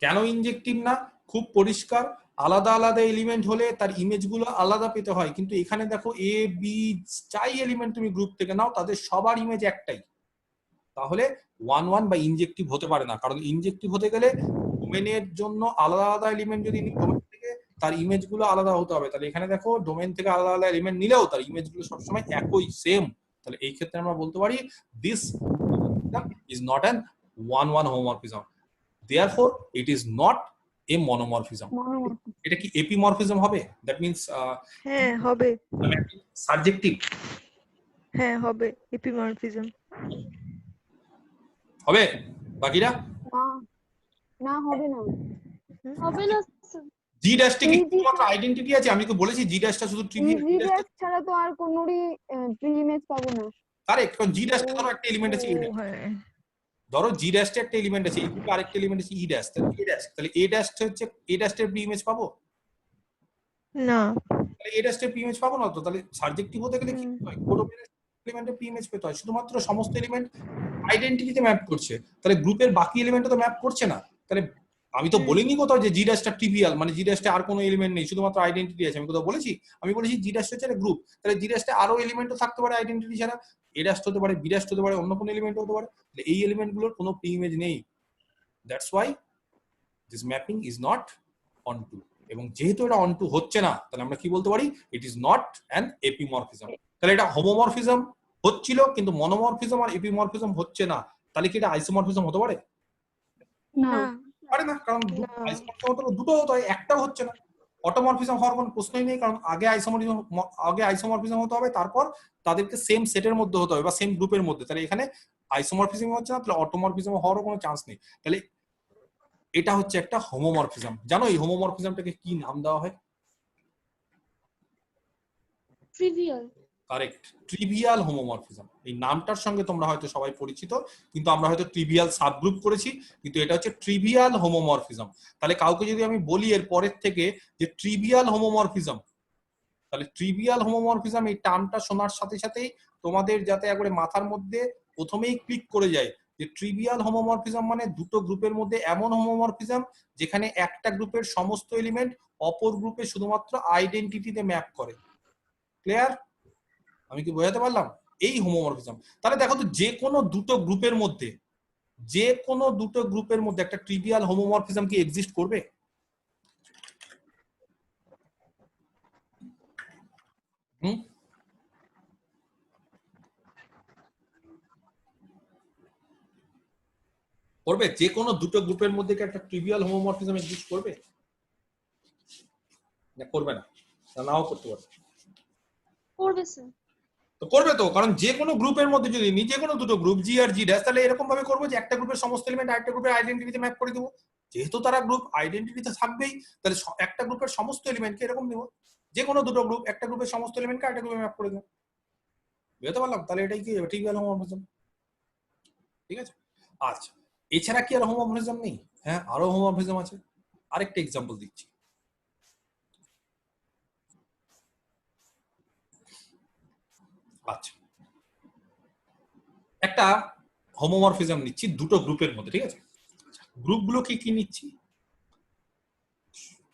কেন ইনজেক্টিভ না? খুব পরিষ্কার, আলাদা আলাদা এলিমেন্ট হলে তার ইমেজগুলো আলাদা পেতে হয়, কিন্তু এখানে দেখো এ বি চাই এলিমেন্ট তুমি গ্রুপ থেকে নাও, তাদের সবার ইমেজ একটাই, তাহলে 1-1 বা ইনজেক্টিভ হতে পারে না। কারণ ইনজেক্টিভ হতে গেলে ডোমেনের জন্য আলাদা আলাদা এলিমেন্ট যদি নিই, ডোমেন থেকে তার ইমেজগুলো আলাদা হতে হবে। তাহলে এখানে দেখো ডোমেন থেকে আলাদা আলাদা এলিমেন্ট নিলেও তার ইমেজগুলো সবসময় একই, সেম। তাহলে এই ক্ষেত্রে আমরা বলতে পারি this is not an 1-1 homomorphism, therefore it is not a monomorphism। এটা কি এপিমরফিজম হবে? দ্যাট মিন্স হ্যাঁ হবে। সাবজেক্টিভ হ্যাঁ হবে, এপিমরফিজম হবে। বাকিরা না, না হবে না। হবে না জি ড্যাশটা কি EG শুধুমাত্র আইডেন্টিটি আছে? আমি তো বলেছি জি ড্যাশটা শুধু ট্রিভিয়াল। ইজি ড্যাশ ছাড়া তো আর কোনোরই প্রি ইমেজ পাবো না। কারেক্ট, কারণ জি ড্যাশটা ধরো একটা এলিমেন্ট আছে, হ্যাঁ ধরো জি ড্যাশটা একটা এলিমেন্ট আছে, এই দুটো আরেকটা এলিমেন্ট আছে ই ড্যাশ, তাহলে এ ড্যাশ, তাহলে এ ড্যাশটা হচ্ছে এ ড্যাশের প্রি ইমেজ পাবো? না। তাহলে এ ড্যাশের প্রি ইমেজ পাবো না তো। তাহলে সাবজেক্টিভ হতে গেলে কি হয়? কোন এলিমেন্টের প্রি ইমেজ পেতে হয়? শুধুমাত্র সমস্ত এলিমেন্ট আইডেন্টিটিতে ম্যাপ করছে, তাহলে গ্রুপের বাকি এলিমেন্টে তো ম্যাপ করছে না। তাহলে আমি তো বলিনি কোথাও যে জি ড্যাশটা ট্রিভিয়াল, মানে জি ড্যাশটা আর কোনো এলিমেন্ট নেই, শুধুমাত্র আইডেন্টিটি আছে। আমি কোথাও বলেছি? আমি বলেছি জি ড্যাশ হচ্ছে একটা গ্রুপ, তাহলে জি ড্যাশটা আরো এলিমেন্টও থাকতে পারে আইডেন্টিটি ছাড়া, এ ড্যাশ হতে পারে, বি ড্যাশ হতে পারে, অন্য কোনো এলিমেন্ট হতে পারে। তাহলে এই এলিমেন্টগুলোর কোনো প্রি ইমেজ নেই, that's why this mapping is not অনটু। এবং যেহেতু এটা অনটু হচ্ছে না, তাহলে আমরা কি বলতে পারি? It is not an epimorphism. তাহলে এটা হোমোমরফিজম হচ্ছিল, কিন্তু মনোমরফিজম আর এপিমরফিজম হচ্ছে না, তাহলে কি এটা আইসোমরফিজম হতে পারে? না, পারে না, কারণ আইসোমরফিজম হতে দুটো হতে হয়, একটাও হচ্ছে না। অটোমরফিজম হওয়ার কোনো প্রশ্নই নেই, কারণ আগে আইসোমরফিজম হতে হবে, তারপর তাদেরকে সেম সেটের মধ্যে হতে হবে বা সেম গ্রুপের মধ্যে। তাহলে এখানে আইসোমরফিজম হচ্ছে না, তাহলে অটোমরফিজম হওয়ারও কোনো চান্স নেই। তাহলে এটা হচ্ছে একটা হোমোমরফিজম। জানো এই হোমোমরফিজমটাকে কি নাম দেওয়া হয়? ট্রিভিয়াল। Correct, trivial homomorphism. এই নামটার সঙ্গে তোমরা হয়তো সবাই পরিচিত, কিন্তু আমরা হয়তো ট্রিভিয়াল সাবগ্রুপ করেছি, কিন্তু এটা হচ্ছে ট্রিভিয়াল হোমোমরফিজম। তাহলে কাউকে যদি আমি বলি এর পরের থেকে যে ট্রিভিয়াল হোমোমরফিজম, তাহলে ট্রিভিয়াল হোমোমরফিজম এই টার্মটা শোনার সাথে সাথেই তোমাদের যাতে একবারে মাথার মধ্যে প্রথমেই ক্লিক করে যায় যে ট্রিভিয়াল হোমোমরফিজম মানে দুটো গ্রুপের মধ্যে এমন হোমোমরফিজম যেখানে একটা গ্রুপের সমস্ত এলিমেন্ট অপর গ্রুপে শুধুমাত্র আইডেন্টিটিতে ম্যাপ করে। ক্লিয়ার? আমি কি বোঝাতে পারলাম? এই হোমোমরফিজম। তাহলে দেখো তো যে কোনো দুটো গ্রুপের মধ্যে একটা ট্রিভিয়াল হোমোমরফিজম কি এক্সিস্ট করবে? করবে? যে কোনো দুটো গ্রুপের মধ্যে কি একটা ট্রিভিয়াল হোমোমরফিজম এক্সিস্ট করবে? না করবে না? নাও করতে পারবে। করবে স্যার। তো করবে তো, কারণ যে কোনো গ্রুপের মধ্যে যদি নি, যে কোনো দুটো গ্রুপ জি আর জি ড্যাশ, তাহলে এরকম ভাবে করবো যে একটা গ্রুপের সমস্ত এলিমেন্ট আরেকটা গ্রুপের আইডেন্টিটিতে ম্যাপ করে দেবো। যেহেতু তারা গ্রুপ, আইডেন্টিটিতে থাকবেই, তাহলে একটা গ্রুপের সমস্ত এলিমেন্টকে এরকম নেবো, যে কোনো দুটো গ্রুপ একটা গ্রুপের সমস্ত এলিমেন্টকে আরেকটা গ্রুপে ম্যাপ করে দেবো। বুঝতে পারলাম? তাহলে এটাই কি ট্রিভিয়াল হোমোমরফিজম। ঠিক আছে? আচ্ছা, এছাড়া কি আর হোমোমরফিজম নেই? হ্যাঁ, আরো হোমোমরফিজম আছে। আরেকটা এক্সাম্পল দিচ্ছি। আচ্ছা, একটা হোমোমরফিজম নিচ্ছি দুটো গ্রুপের মধ্যে। ঠিক আছে? গ্রুপগুলোকে কি নিচ্ছি?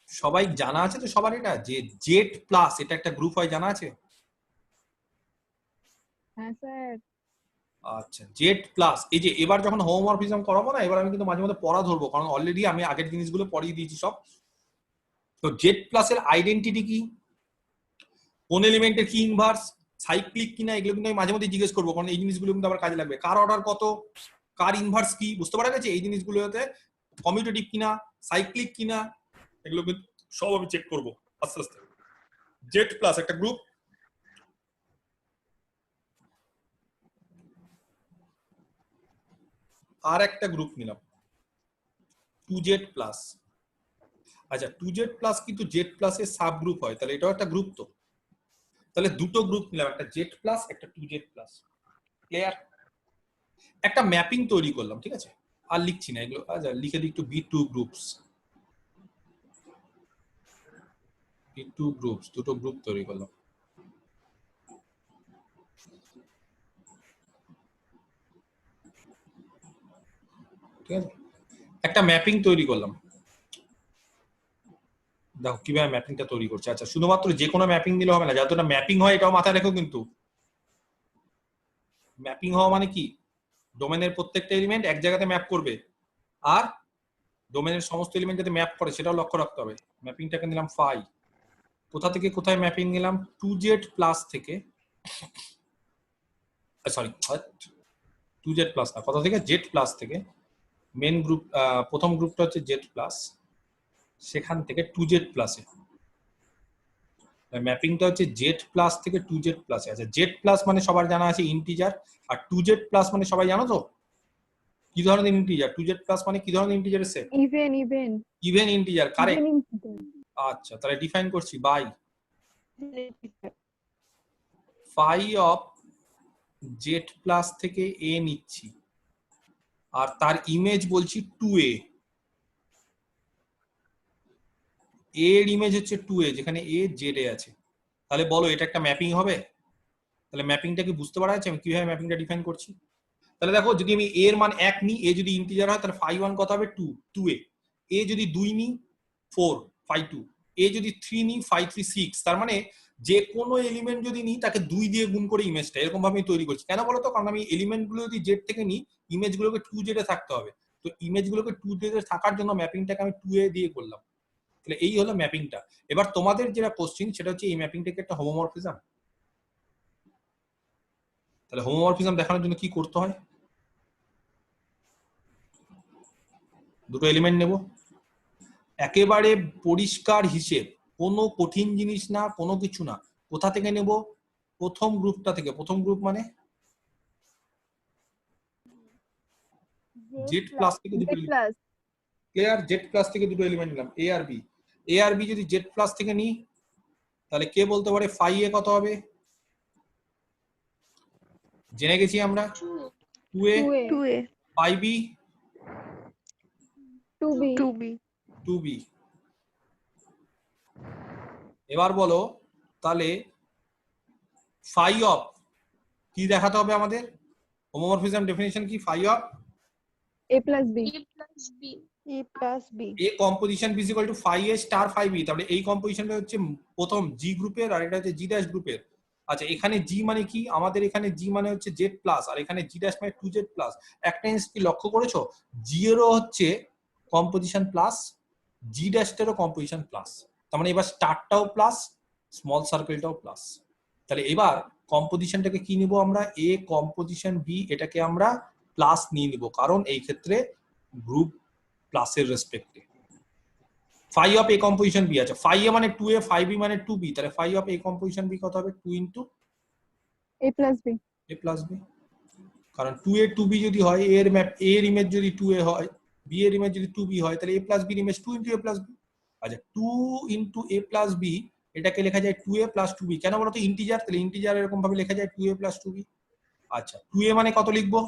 সবাই জানা আছে তো সবার এটা, যে জেড প্লাস এটা একটা গ্রুপ হয়, জানা আছে? হ্যাঁ স্যার। আচ্ছা, জেড প্লাস, এই যে এবার যখন হোমোমরফিজম করাবো না, এবার আমি কিন্তু মাঝে মধ্যে পড়া ধরবো, কারণ অলরেডি আমি আগের জিনিসগুলো পড়িয়ে দিয়েছি সব। তো জেড প্লাস এর আইডেন্টিটি কি, কোন এলিমেন্টের কি ইনভার্স, সাইক্লিক কিনা, এগুলো কিন্তু আমি মাঝে মধ্যে জিজ্ঞেস করবো, কারণ এই জিনিসগুলো কিন্তু আবার কাজে লাগবে। কার অর্ডার কত, কার ইনভার্স কি, বুঝতে পারা গেছে? এই জিনিসগুলোতে কমিউটেটিভ কিনা, সাইক্লিক কিনা, এগুলো কিন্তু সব আমি চেক করবো আস্তে আস্তে। জেড প্লাস একটা গ্রুপ, আর একটা গ্রুপ নিলাম 2z প্লাস। আচ্ছা, 2z প্লাস কিন্তু জেড প্লাস এর সাব গ্রুপ হয়, তাহলে এটাও একটা গ্রুপ। তো তাহলে দুটো গ্রুপ নিলাম, একটা জেড প্লাস একটা 2z প্লাস। ক্লিয়ার? একটা ম্যাপিং তৈরি করলাম। ঠিক আছে? আর লিখছি না এগুলো, আচ্ছা লিখে দিই একটু, B2 গ্রুপস, B2 গ্রুপস, দুটো গ্রুপ তৈরি করলাম। ঠিক আছে? একটা ম্যাপিং তৈরি করলাম। দেখো কিভাবে ম্যাপিংটা তৈরি করছে। আচ্ছা, শুধুমাত্র যে কোনো ম্যাপিং দিলে হবে না, যতটা ম্যাপিং হয় এটাও মাথায় রেখো কিন্তু। ম্যাপিং হওয়া মানে কি, ডোমেনের প্রত্যেকটা এলিমেন্ট এক জায়গাতে ম্যাপ করবে, আর ডোমেনের সমস্ত এলিমেন্ট যাতে ম্যাপ করে সেটাও লক্ষ্য রাখতে হবে। ম্যাপিংটাকে নিলাম ফাই। কোথা থেকে কোথায় ম্যাপিং নিলাম? 2z প্লাস থেকে, সরি 2z প্লাস না, কোথা থেকে, জেড প্লাস থেকে। মেন গ্রুপ, প্রথম গ্রুপটা হচ্ছে জেড প্লাস, সেখান থেকে 2z প্লাসে ম্যাপিংটা হচ্ছে জেড প্লাস থেকে 2z প্লাসে। আচ্ছা, জেড প্লাস মানে সবার জানা আছে ইন্টিজার, আর 2z প্লাস মানে সবাই জানো তো কি ধরনের ইন্টিজার? 2z প্লাস মানে কি ধরনের ইন্টিজারের সেট? Even even even integer. Correct. Even আচ্ছা, তাহলে ডিফাইন করছি by phi of Z plus থেকে এ নিচ্ছি, আর তার ইমেজ বলছি 2a। এর ইমেজ হচ্ছে 2a, যেখানে a জেড এ আছে। তাহলে বলো এটা একটা ম্যাপিং হবে? তাহলে ম্যাপিংটা কি বুঝতে পারা যাচ্ছে আমি কিভাবে ম্যাপিংটা ডিফাইন করছি? তাহলে দেখো, যদি আমি এর মান 1 নিই, এ যদি ইন্টিজার হয় তাহলে ফাই 1 কত হবে? 2a। এ যদি 2 নিই 4, ফাই 2। এ যদি 3 নিই, ফাই 3 6। তার মানে যে কোনো এলিমেন্ট যদি নিই তাকে 2 দিয়ে গুণ করে ইমেজটা এরকম ভাবে আমি তৈরি করছি। কেন বলো তো? কারণ আমি এলিমেন্ট গুলো যদি জেড থেকে নিই, ইমেজ গুলোকে 2z এ থাকতে হবে। তো ইমেজ গুলোকে 2z এ থাকার জন্য ম্যাপিংটাকে আমি 2a দিয়ে করলাম। তাহলে এই হলো ম্যাপিংটা। এবার তোমাদের যেটা কোশ্চেন সেটা হচ্ছে এই ম্যাপিংটাকে একটা হোমোমরফিজম। তাহলে হোমোমরফিজম দেখানোর জন্য কি করতে হয়? দুটো এলিমেন্ট নেব, একেবারে পরিষ্কার হিসেব, কোনো কঠিন জিনিস না, কোনো কিছু না। কোথা থেকে নেব? প্রথম গ্রুপটা থেকে। প্রথম গ্রুপ মানে জেড প্লাস থেকে দুটো Z plus clear? Z plus থেকে দুটো এলিমেন্ট নিলাম এ আর বি। এ আর বি যদি জেড প্লাস থেকে নিই তাহলে কে বলতে পারে ফাই এ কত হবে? জেনে গেছি আমরা 2a 2a 2a phi B 2b 2b 2b। এবার বলো তাহলে ফাই অফ কি দেখাতে হবে আমাদের? হোমোমরফিজম ডেফিনিশন কি? Phi of a plus b A plus B. a plus b a composition b equal to phi a star phi b. তাহলে এই কম্পোজিশনটা হচ্ছে প্রথম জি গ্রুপের আর এটা হচ্ছে জি ড্যাশ গ্রুপের। আচ্ছা এখানে জি মানে কি? আমাদের এখানে জি মানে হচ্ছে জেড প্লাস আর এখানে জি ড্যাশ মানে 2z প্লাস। একটা জিনিস কি লক্ষ্য করেছো? জি এরও হচ্ছে কম্পোজিশন প্লাস, জি ড্যাশটারও কম্পোজিশন প্লাস। তার মানে এবার স্টারটাও প্লাস, স্মল সার্কেলটাও প্লাস। তাহলে এবার কম্পোজিশনটাকে কি নিব আমরা? এ কম্পোজিশন বি, এটাকে আমরা প্লাস নিয়ে নিব কারণ এই ক্ষেত্রে গ্রুপ প্লাসের রেসপেক্টে। Phi of a composition b আছে, ফাই এ মানে 2a, ফাই বি মানে 2b, তাহলে phi of a composition b কত হবে? 2 into a plus b a plus b. কারণ 2a 2b যদি হয়, a এর ম্যাপ a এর ইমেজ যদি 2a হয়, b এর ইমেজ যদি 2b হয়, তাহলে a প্লাস b এর image 2 into a plus b। আচ্ছা 2 ইনটু a প্লাস b এটাকে লেখা যায় 2a প্লাস 2b। কেন বলতো? ইন্টিজার, তাহলে ইন্টিজার এরকম ভাবে লেখা যায় 2a প্লাস 2b। আচ্ছা 2a মানে কত লিখবো?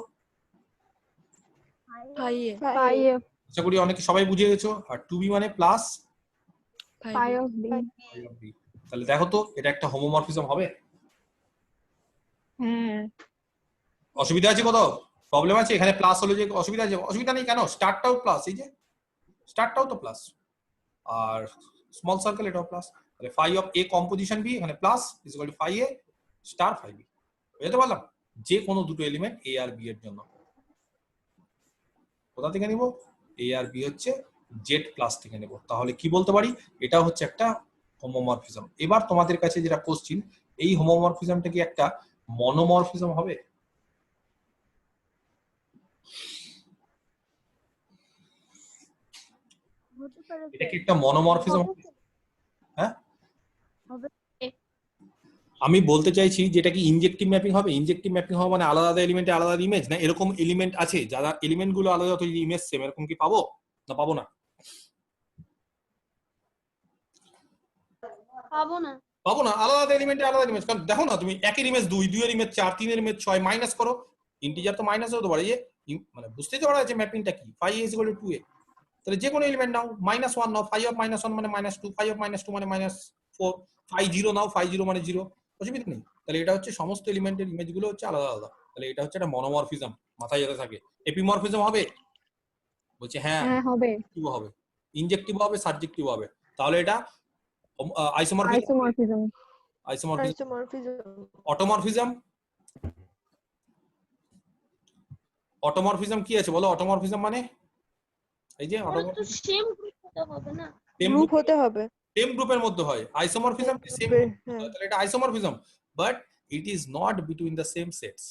phi a phi of আশা করি অনেকে সবাই বুঝে গেছো। আর 2b মানে plus phi of b phi of b। তাহলে দেখো তো এটা একটা হোমোমরফিজম হবে? হ্যাঁ অসুবিধা আছে কোথাও? প্রবলেম আছে? এখানে প্লাস হলে যে অসুবিধা আছে? অসুবিধা নেই। কেন? স্টারটাও প্লাস, এই যে স্টারটাও তো প্লাস আর স্মল সার্কেল এটাও প্লাস। তাহলে phi of a composition b এখানে plus is equal to phi a star phi b. বুঝতে পারলাম? যে কোনো দুটো এলিমেন্ট এ আর বি এর জন্য কোথা থেকে নিব? এ আর বি হচ্ছে জেড প্লাস থেকে নেব। তাহলে কি বলতে পারি? এটা হচ্ছে একটা হোমোমরফিজম। এবার তোমাদের কাছে যেটা কোশ্চিন, এই হোমোমরফিজমটা কি একটা মনোমরফিজম হবে? এটা কি একটা মনোমরফিজম? হ্যাঁ আমি বলতে চাইছি যেটা কি ইনজেক্টিভ ম্যাপিং হবে? ইনজেক্টিভ ম্যাপিং হবে মানে আলাদা আলাদা এলিমেন্টে আলাদা ইমেজ, না এরকম এলিমেন্ট আছে যারা এলিমেন্ট গুলো আলাদা তো ইমেজ সেম, এরকম কি পাবো না পাবো না? পাবো না। পাবো না, আলাদা আলাদা এলিমেন্টে আলাদা ইমেজ। কারণ দেখো না তুমি একের ইমেজ 2, 2 এর ইমেজ 4, 3 এর ইমেজ 6, মাইনাস করো, ইন্টিজার তো মাইনাস হতে পারে। যে মানে বুঝতেই তো পারা যাচ্ছে ম্যাপিংটা কি। Phi is equal two 2a, তাহলে যে কোনো এলিমেন্ট নাও, -1 নাও, ফাই অফ -1 মানে -2, ফাই অফ -2 মানে -4, ফাই 0 নাও, ফাই 0 মানে 0, অসুবিধা নেই। তাহলে এটা হচ্ছে সমস্ত এলিমেন্টের ইমেজ গুলো হচ্ছে আলাদা আলাদা। তাহলে এটা হচ্ছে একটা মনোমরফিজম, মাথায় যেতে থাকে। এপিমরফিজম হবে? বলছে হ্যাঁ হ্যাঁ হবে হবে, ইনজেক্টিভ হবে, সাবজেক্টিভ হবে। তাহলে এটা isomorphism, isomorphism isomorphism, isomorphism automorphism. Automorphism কি আছে বলো? অটোমরফিজম মানে এই যে ওরা তো সেম গ্রুপ হতে হবে না। গ্রুপ হতে হবে সেম গ্রুপের মধ্যে হয়। আইসোমরফিজম সেম, গ্রুপের হ্যাঁ তাহলে এটা isomorphism, but it is not between the same sets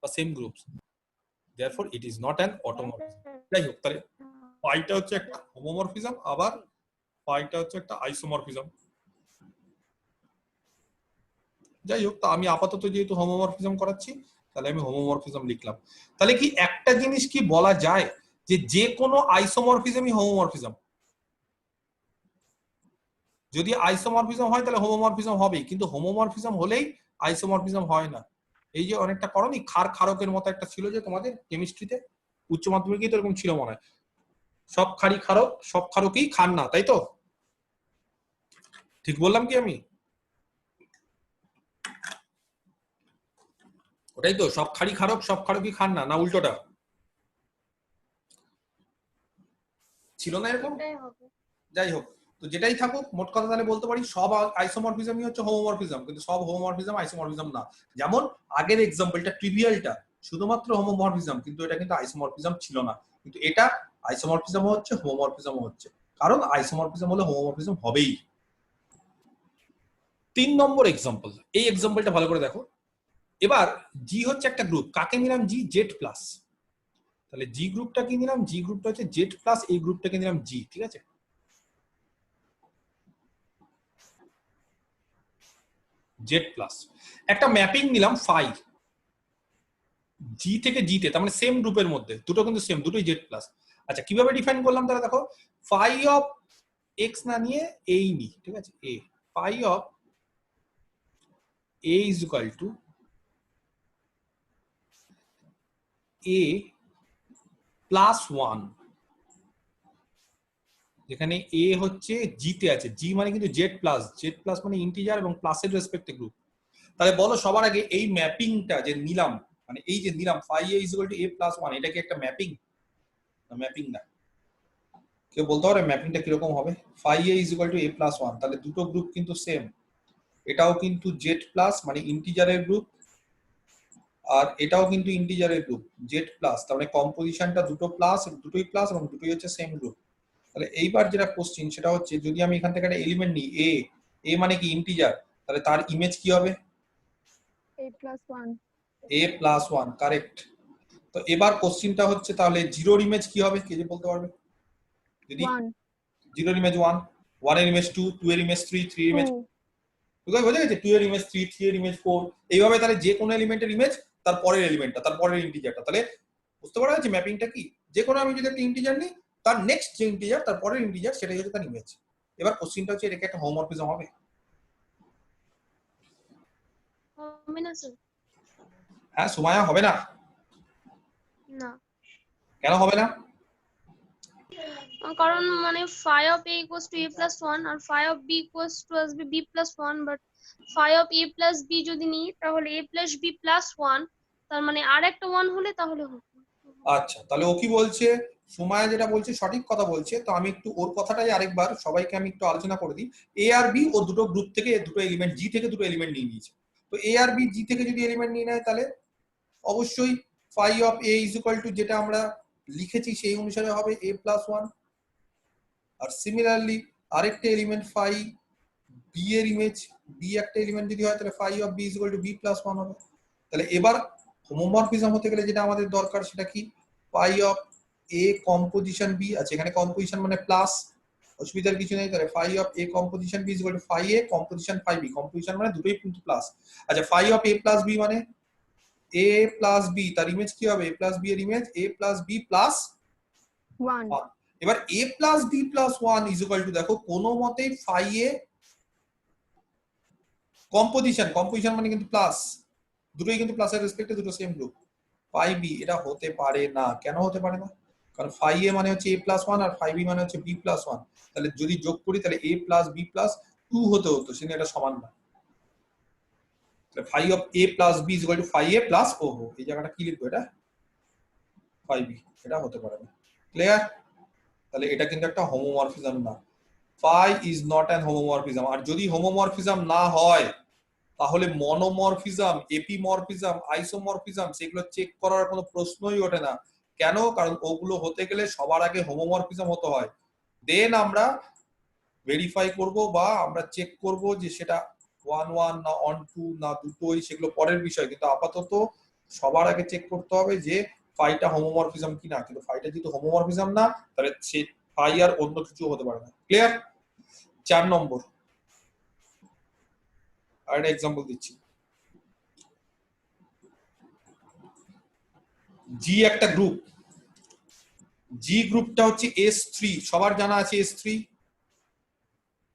বা same groups, therefore it is not an automorphism. যাই হোক, তাহলে পাইটা হচ্ছে একটা হোমোমরফিজম, আবার পাইটা হচ্ছে একটা আইসোমরফিজম। যাই হোক, তা আমি আপাতত যেহেতু হোমোমরফিজম করাচ্ছি তাহলে আমি হোমোমরফিজম লিখলাম। তাহলে কি একটা জিনিস কি বলা যায় যে যে কোনো আইসোমরফিজমই হোমোমরফিজম? যদি আইসোমরফিজম হয় তাহলে হোমোমরফিজম হবেই, কিন্তু হোমোমরফিজম হলেই আইসোমরফিজম হয় না। এই যে অনেকটা করনি ক্ষার ক্ষারকের মতো একটা ছিল যে তোমাদের কেমিস্ট্রিতে, উচ্চ মাধ্যমিকে তো এরকম ছিল মনে হয়, সব ক্ষারই ক্ষারক, সব ক্ষারকই ক্ষার না, তাই তো? ঠিক বললাম কি আমি? ওটাই তো, সব ক্ষারই ক্ষারক, সব ক্ষারকই ক্ষার না, না উল্টোটা ছিল না এরকম? ওটাই হবে। যাই হোক, তো যেটাই থাকুক, মোট কথা তাহলে বলতে পারি সব আইসোমরফিজমই হচ্ছে হোমোমরফিজম, কিন্তু সব হোমোমরফিজম আইসোমরফিজম না। যেমন আগের এক্সাম্পলটা ট্রিভিয়ালটা শুধুমাত্র হোমোমরফিজম, কিন্তু এটা কিন্তু আইসোমরফিজম ছিল না। কিন্তু এটা আইসোমরফিজম হচ্ছে, হোমোমরফিজম হচ্ছে, কারণ আইসোমরফিজম হলে হোমোমরফিজম হবেই। 3 নম্বর এক্সাম্পল, এই এক্সাম্পলটা ভালো করে দেখো। এবার জি হচ্ছে একটা গ্রুপ, কাকে নিলাম? জি জেড প্লাস। তাহলে জি গ্রুপটা কি নিলাম? জি গ্রুপটা হচ্ছে জেড প্লাস, এই গ্রুপটাকে নিলাম জি, ঠিক আছে? জেড প্লাস একটা ম্যাপিং নিলাম ফাই জি থেকে জিতে, তার মানে সেম গ্রুপের মধ্যে দুটো কিন্তু সেম, দুটোই জেড প্লাস। আচ্ছা কিভাবে ডিফাইন করলাম তাহলে দেখো, ফাই অফ এক্স না নিয়ে এই নি, ঠিক আছে, এ phi of a is equal to a plus one, যেখানে এ হচ্ছে জিতে আছে, জি মানে কিন্তু জেড প্লাস মানে ইন্টিজার এবং প্লাসের রেসপেক্টে গ্রুপ। তাহলে বলো সবার আগে এই ম্যাপিংটা যে নিলাম, মানে এই যে নিলাম phi a is equal to a plus one, এটা কি একটা ম্যাপিং? ম্যাপিং না, কেউ বলতে পারে ম্যাপিংটা কিরকম হবে? Phi a is equal to a plus one, তাহলে দুটো গ্রুপ কিন্তু সেম, এটাও কিন্তু জেড প্লাস মানে ইন্টিজারের গ্রুপ, আর এটাও কিন্তু ইন্টিজারের গ্রুপ জেড প্লাস, তার মানে কম্পোজিশনটা দুটো প্লাস, দুটোই প্লাস এবং দুটোই হচ্ছে সেম গ্রুপ। তাহলে এইবার যেটা কোশ্চিন সেটা হচ্ছে, যদি আমি এখান থেকে একটা এলিমেন্ট নিই এ, এ মানে কি ইন্টিজার, তাহলে তার ইমেজ কি হবে? a plus 1 A plus one, correct. তো এবার কোশ্চিনটা হচ্ছে তাহলে জিরোর ইমেজ কি হবে, কে যে বলতে পারবে? যদি 1 জিরোর ইমেজ ওয়ান, ওয়ানের ইমেজ টু, টু এর ইমেজ থ্রি, থ্রি ইমেজ 2 বোঝা গেছে, টু এর ইমেজ থ্রি, থ্রি এর ইমেজ ফোর, এইভাবে তাহলে যে কোনো এলিমেন্টের ইমেজ তার পরের এলিমেন্টটা, তার পরের ইন্টিজারটা। তাহলে বুঝতে পারা যাচ্ছে ম্যাপিংটা কি? যে কোনো আমি যদি একটা ইন্টিজার নিই, তার নেক্সট যে ইন্টিজার, তার পরের ইন্টিজার, সেটাই হচ্ছে তার ইমেজ। এবার কোশ্চিনটা হচ্ছে, এটাকে একটা হোমোমরফিজম হবে? হবে না স্যার? হ্যাঁ সুমায়া, হবে না? না, কেন হবে না? কারণ মানে phi of a equals to a plus 1 আর phi of b equals to আসবে b plus 1, but phi of a plus b যদি নিই তাহলে a plus b plus 1, তার মানে আর একটা 1 হলে তাহলে হবে। আচ্ছা তাহলে ও কি বলছে, সুমায়া যেটা বলছে সঠিক কথা বলছে। তো আমি একটু ওর কথাটাই আরেকবার সবাইকে আমি একটু আলোচনা করে দিই। এ আর বি ও দুটো গ্রুপ থেকে দুটো এলিমেন্ট, জি থেকে দুটো এলিমেন্ট নিয়ে নিয়েছে। তো এ আর বি জি থেকে যদি এলিমেন্ট নিয়ে নেয়, তাহলে অবশ্যই phi of a is equal to যেটা আমরা লিখেছি সেই অনুসারে হবে এ প্লাস ওয়ান। আর সিমিলারলি আরেকটা এলিমেন্ট ফাই বি এর ইমেজ, বি একটা এলিমেন্ট যদি হয়, তাহলে phi of b is equal to b plus one হবে। তাহলে এবার হোমোমরফিজম হতে গেলে যেটা আমাদের দরকার সেটা কি, phi of a composition b আছে, এখানে কম্পোজিশন মানে প্লাস, অসুবিধার কিছু নেই। তাহলে phi of a composition b is equal to phi a composition phi b, composition মানে দুটোই কিন্তু প্লাস। আচ্ছা phi of a plus b মানে এ প্লাস বি, তার ইমেজ কি হবে? এ প্লাস বি এর image a plus b plus 1 one. এবার a plus b plus one is equal two, দেখো কোনো মতেই ফাই এ কম্পোজিশন, কম্পোজিশন মানে কিন্তু প্লাস, দুটোই কিন্তু প্লাসের রেসপেক্টে দুটো সেম গ্রুপ, ফাই বি এটা হতে পারে না। কেন হতে পারে না? কারণ ফাই এ মানে হচ্ছে এ প্লাস ওয়ান আর ফাই বি মানে হচ্ছে বি প্লাস ওয়ান। তাহলে যদি যোগ করি তাহলে a plus b plus two হতে হতো, সেটা এটা সমান না। Phi of a plus b is equal to phi a plus, ওহো এই জায়গাটা কি লিখবো, এটা ফাই বি, এটা হতে পারে না। ক্লিয়ার? তাহলে এটা কিন্তু একটা হোমোমরফিজম না, phi is not an homomorphism. আর যদি হোমোমরফিজম না হয়, তাহলে মনোমরফিজম, এপিমরফিজম, আইসোমরফিজম সেগুলো চেক করার কোনো প্রশ্নই ওঠে না। কেন? কারণ ওগুলো হতে গেলে সবার আগে হোমোমরফিজম হতে হয়, দেন আমরা ভেরিফাই করব বা আমরা চেক করব যে সেটা ওয়ান ওয়ান না অন টু না দুটোই, সেগুলো পরের বিষয়। কিন্তু আপাতত সবার আগে চেক করতে হবে যে ফাইটা হোমোমরফিজম কিনা। কিন্তু ফাইটা যদি হোমোমরফিজম না, তাহলে সে ফাই আর অন্য কিছু হতে পারে না। ক্লিয়ার? 4 নম্বর আর একটা এক্সাম্পল দিচ্ছি। জি একটা গ্রুপ, জি গ্রুপটা হচ্ছে S3, সবার জানা আছে S3,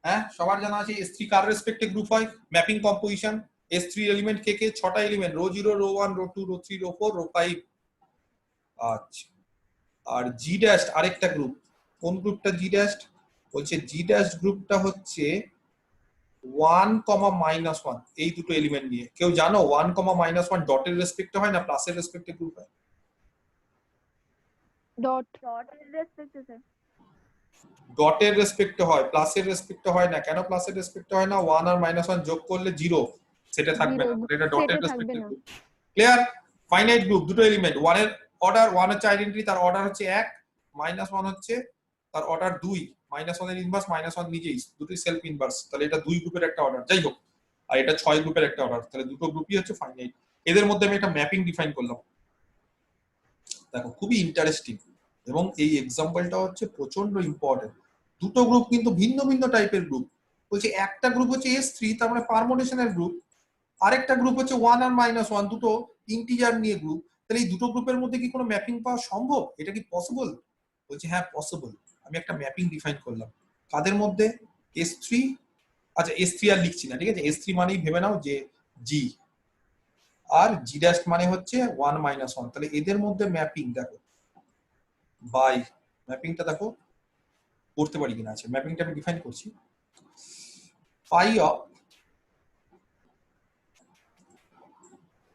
হ্যাঁ সবার জানা আছে S3 কার রেসপেক্টে গ্রুপ হয়? Mapping composition. S3 এলিমেন্ট কে কে? 6টা element, rho 0, rho 1, rho 2, rho 3, rho 4, rho 5। আচ্ছা আর জি ড্যাশ আরেকটা গ্রুপ, কোন গ্রুপটা জি ড্যাশ? বলছে জি ড্যাশ গ্রুপটা হচ্ছে 1, -1 এই দুটো এলিমেন্ট নিয়ে। কেউ জানো 1, -1 ডটের রেসপেক্টে হয় না প্লাসের রেসপেক্টে গ্রুপ হয়? dot ডটের রেসপেক্টে হয়, প্লাসের রেসপেক্টে হয় না। কেন প্লাসের রেসপেক্টে হয় না? 1 আর -1 যোগ করলে 0 সেটা থাকবে না, এটা ডটের রেসপেক্টে। ক্লিয়ার? ফাইনাইট গ্রুপ, দুটো এলিমেন্ট, 1 এর অর্ডার, 1 হচ্ছে আইডেন্টিটি, তার অর্ডার হচ্ছে 1, -1 হচ্ছে তার অর্ডার 2, -1 এর ইনভার্স -1 নিজেই, দুটোই সেলফ ইনভার্স। তাহলে এটা দুই গ্রুপের একটা অর্ডার, যাই হোক, আর এটা 6 গ্রুপের একটা অর্ডার। তাহলে দুটো গ্রুপই হচ্ছে ফাইনাইট। এদের মধ্যে আমি একটা ম্যাপিং ডিফাইন করলাম। দেখো খুবই ইন্টারেস্টিং, এবং এই এক্সাম্পলটা হচ্ছে প্রচন্ড ইম্পর্টেন্ট। দুটো গ্রুপ কিন্তু ভিন্ন ভিন্ন টাইপের গ্রুপ। বলছে একটা গ্রুপ হচ্ছে S3, তার মানে পারমুটেশনের গ্রুপ, আরেকটা গ্রুপ হচ্ছে 1 আর -1 দুটো ইন্টিজার নিয়ে গ্রুপ। তাহলে এই দুটো গ্রুপের মধ্যে কি কোনো ম্যাপিং পাওয়া সম্ভব? এটা কি পসিবল? বলছে হ্যাঁ পসিবল। আমি একটা ম্যাপিং ডিফাইন করলাম কাদের মধ্যে, S3, আচ্ছা S3 আর লিখছি না, ঠিক আছে, S3 মানেই ভেবে নাও যে G, আর G ড্যাশ মানে হচ্ছে 1 - 1, তাহলে এদের মধ্যে ম্যাপিং দেখো বাই, ম্যাপিংটা দেখো করতে পারি কিনা। আছে ম্যাপিংটা আমি ডিফাইন করছি, ফাই অফ,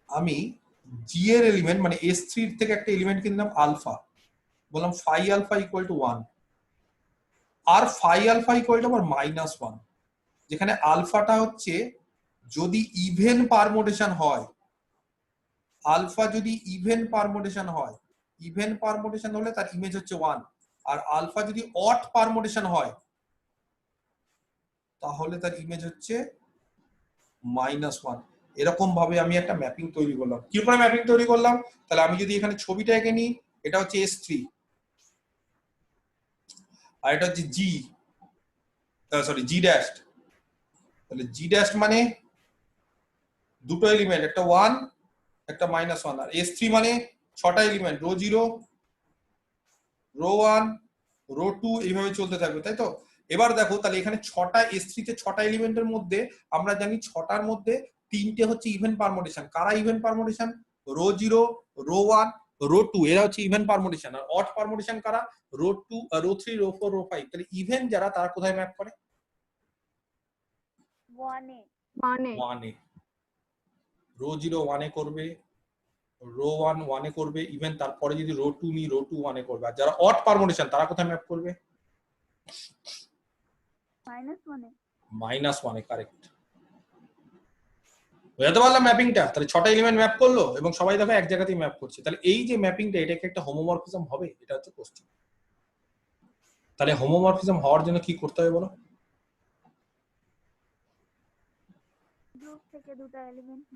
আমি জি এর এলিমেন্ট মানে S3 থেকে একটা এলিমেন্ট কিনলাম আলফা, বললাম ফাই আলফা ইকুয়াল টু 1, আর ফাই আলফা ইকুয়াল টু আমার -1, যেখানে আলফাটা হচ্ছে যদি ইভেন পারমুটেশন হয়, আলফা যদি ইভেন পারমুটেশন হয়, ইভেন পারমুটেশন হলে তার ইমেজ হচ্ছে 1, আর আলফা যদি অড পারমুটেশন হয় তাহলে তার ইমেজ হচ্ছে -1। এরকম ভাবে আমি একটা ম্যাপিং তৈরি করলাম। কি করে ম্যাপিং তৈরি করলাম, তাহলে আমি যদি এখানে ছবিটা এঁকে নিই, এটা হচ্ছে S3 আর এটা হচ্ছে জি, সরি জি ড্যাশ, তাহলে জি ড্যাশ মানে দুটো এলিমেন্ট, একটা 1 একটা -1, আর S3 মানে 6টা এলিমেন্ট, রো 0 রো 1 রো 2 এইভাবে চলতে থাকবে, তাই তো। এবার দেখো তাহলে এখানে 6টা S3 তে 6টা এলিমেন্টের মধ্যে আমরা জানি 6টার মধ্যে 3টে হচ্ছে ইভেন পারমুটেশন। কারা even permutation, rho 0 rho 1 rho 2, এরা হচ্ছে ইভেন পারমুটেশন। আর অড পারমুটেশন কারা, রো 2 রো 3 রো 4 রো 5। তাহলে ইভেন যারা তারা কোথায় ম্যাপ করে, 1 এ, রো 0 1 এ করবে, রো 1 1 এ করবে ইভেন, তারপরে যদি রো 2 নি রো 2 1 এ করবে। আর যারা অড পারমুটেশন তারা কোথায় ম্যাপ করবে, -1 এ, কারেক্ট। বুঝতে পারলাম ম্যাপিংটা, তাহলে 6টা এলিমেন্ট ম্যাপ করলো এবং সবাই দেখো এক জায়গাতেই ম্যাপ করছে। তাহলে এই যে ম্যাপিংটা, এটাকে একটা হোমোমরফিজম হবে, এটা হচ্ছে কোশ্চেন। তাহলে হোমোমরফিজম হওয়ার জন্য কি করতে হবে বলো,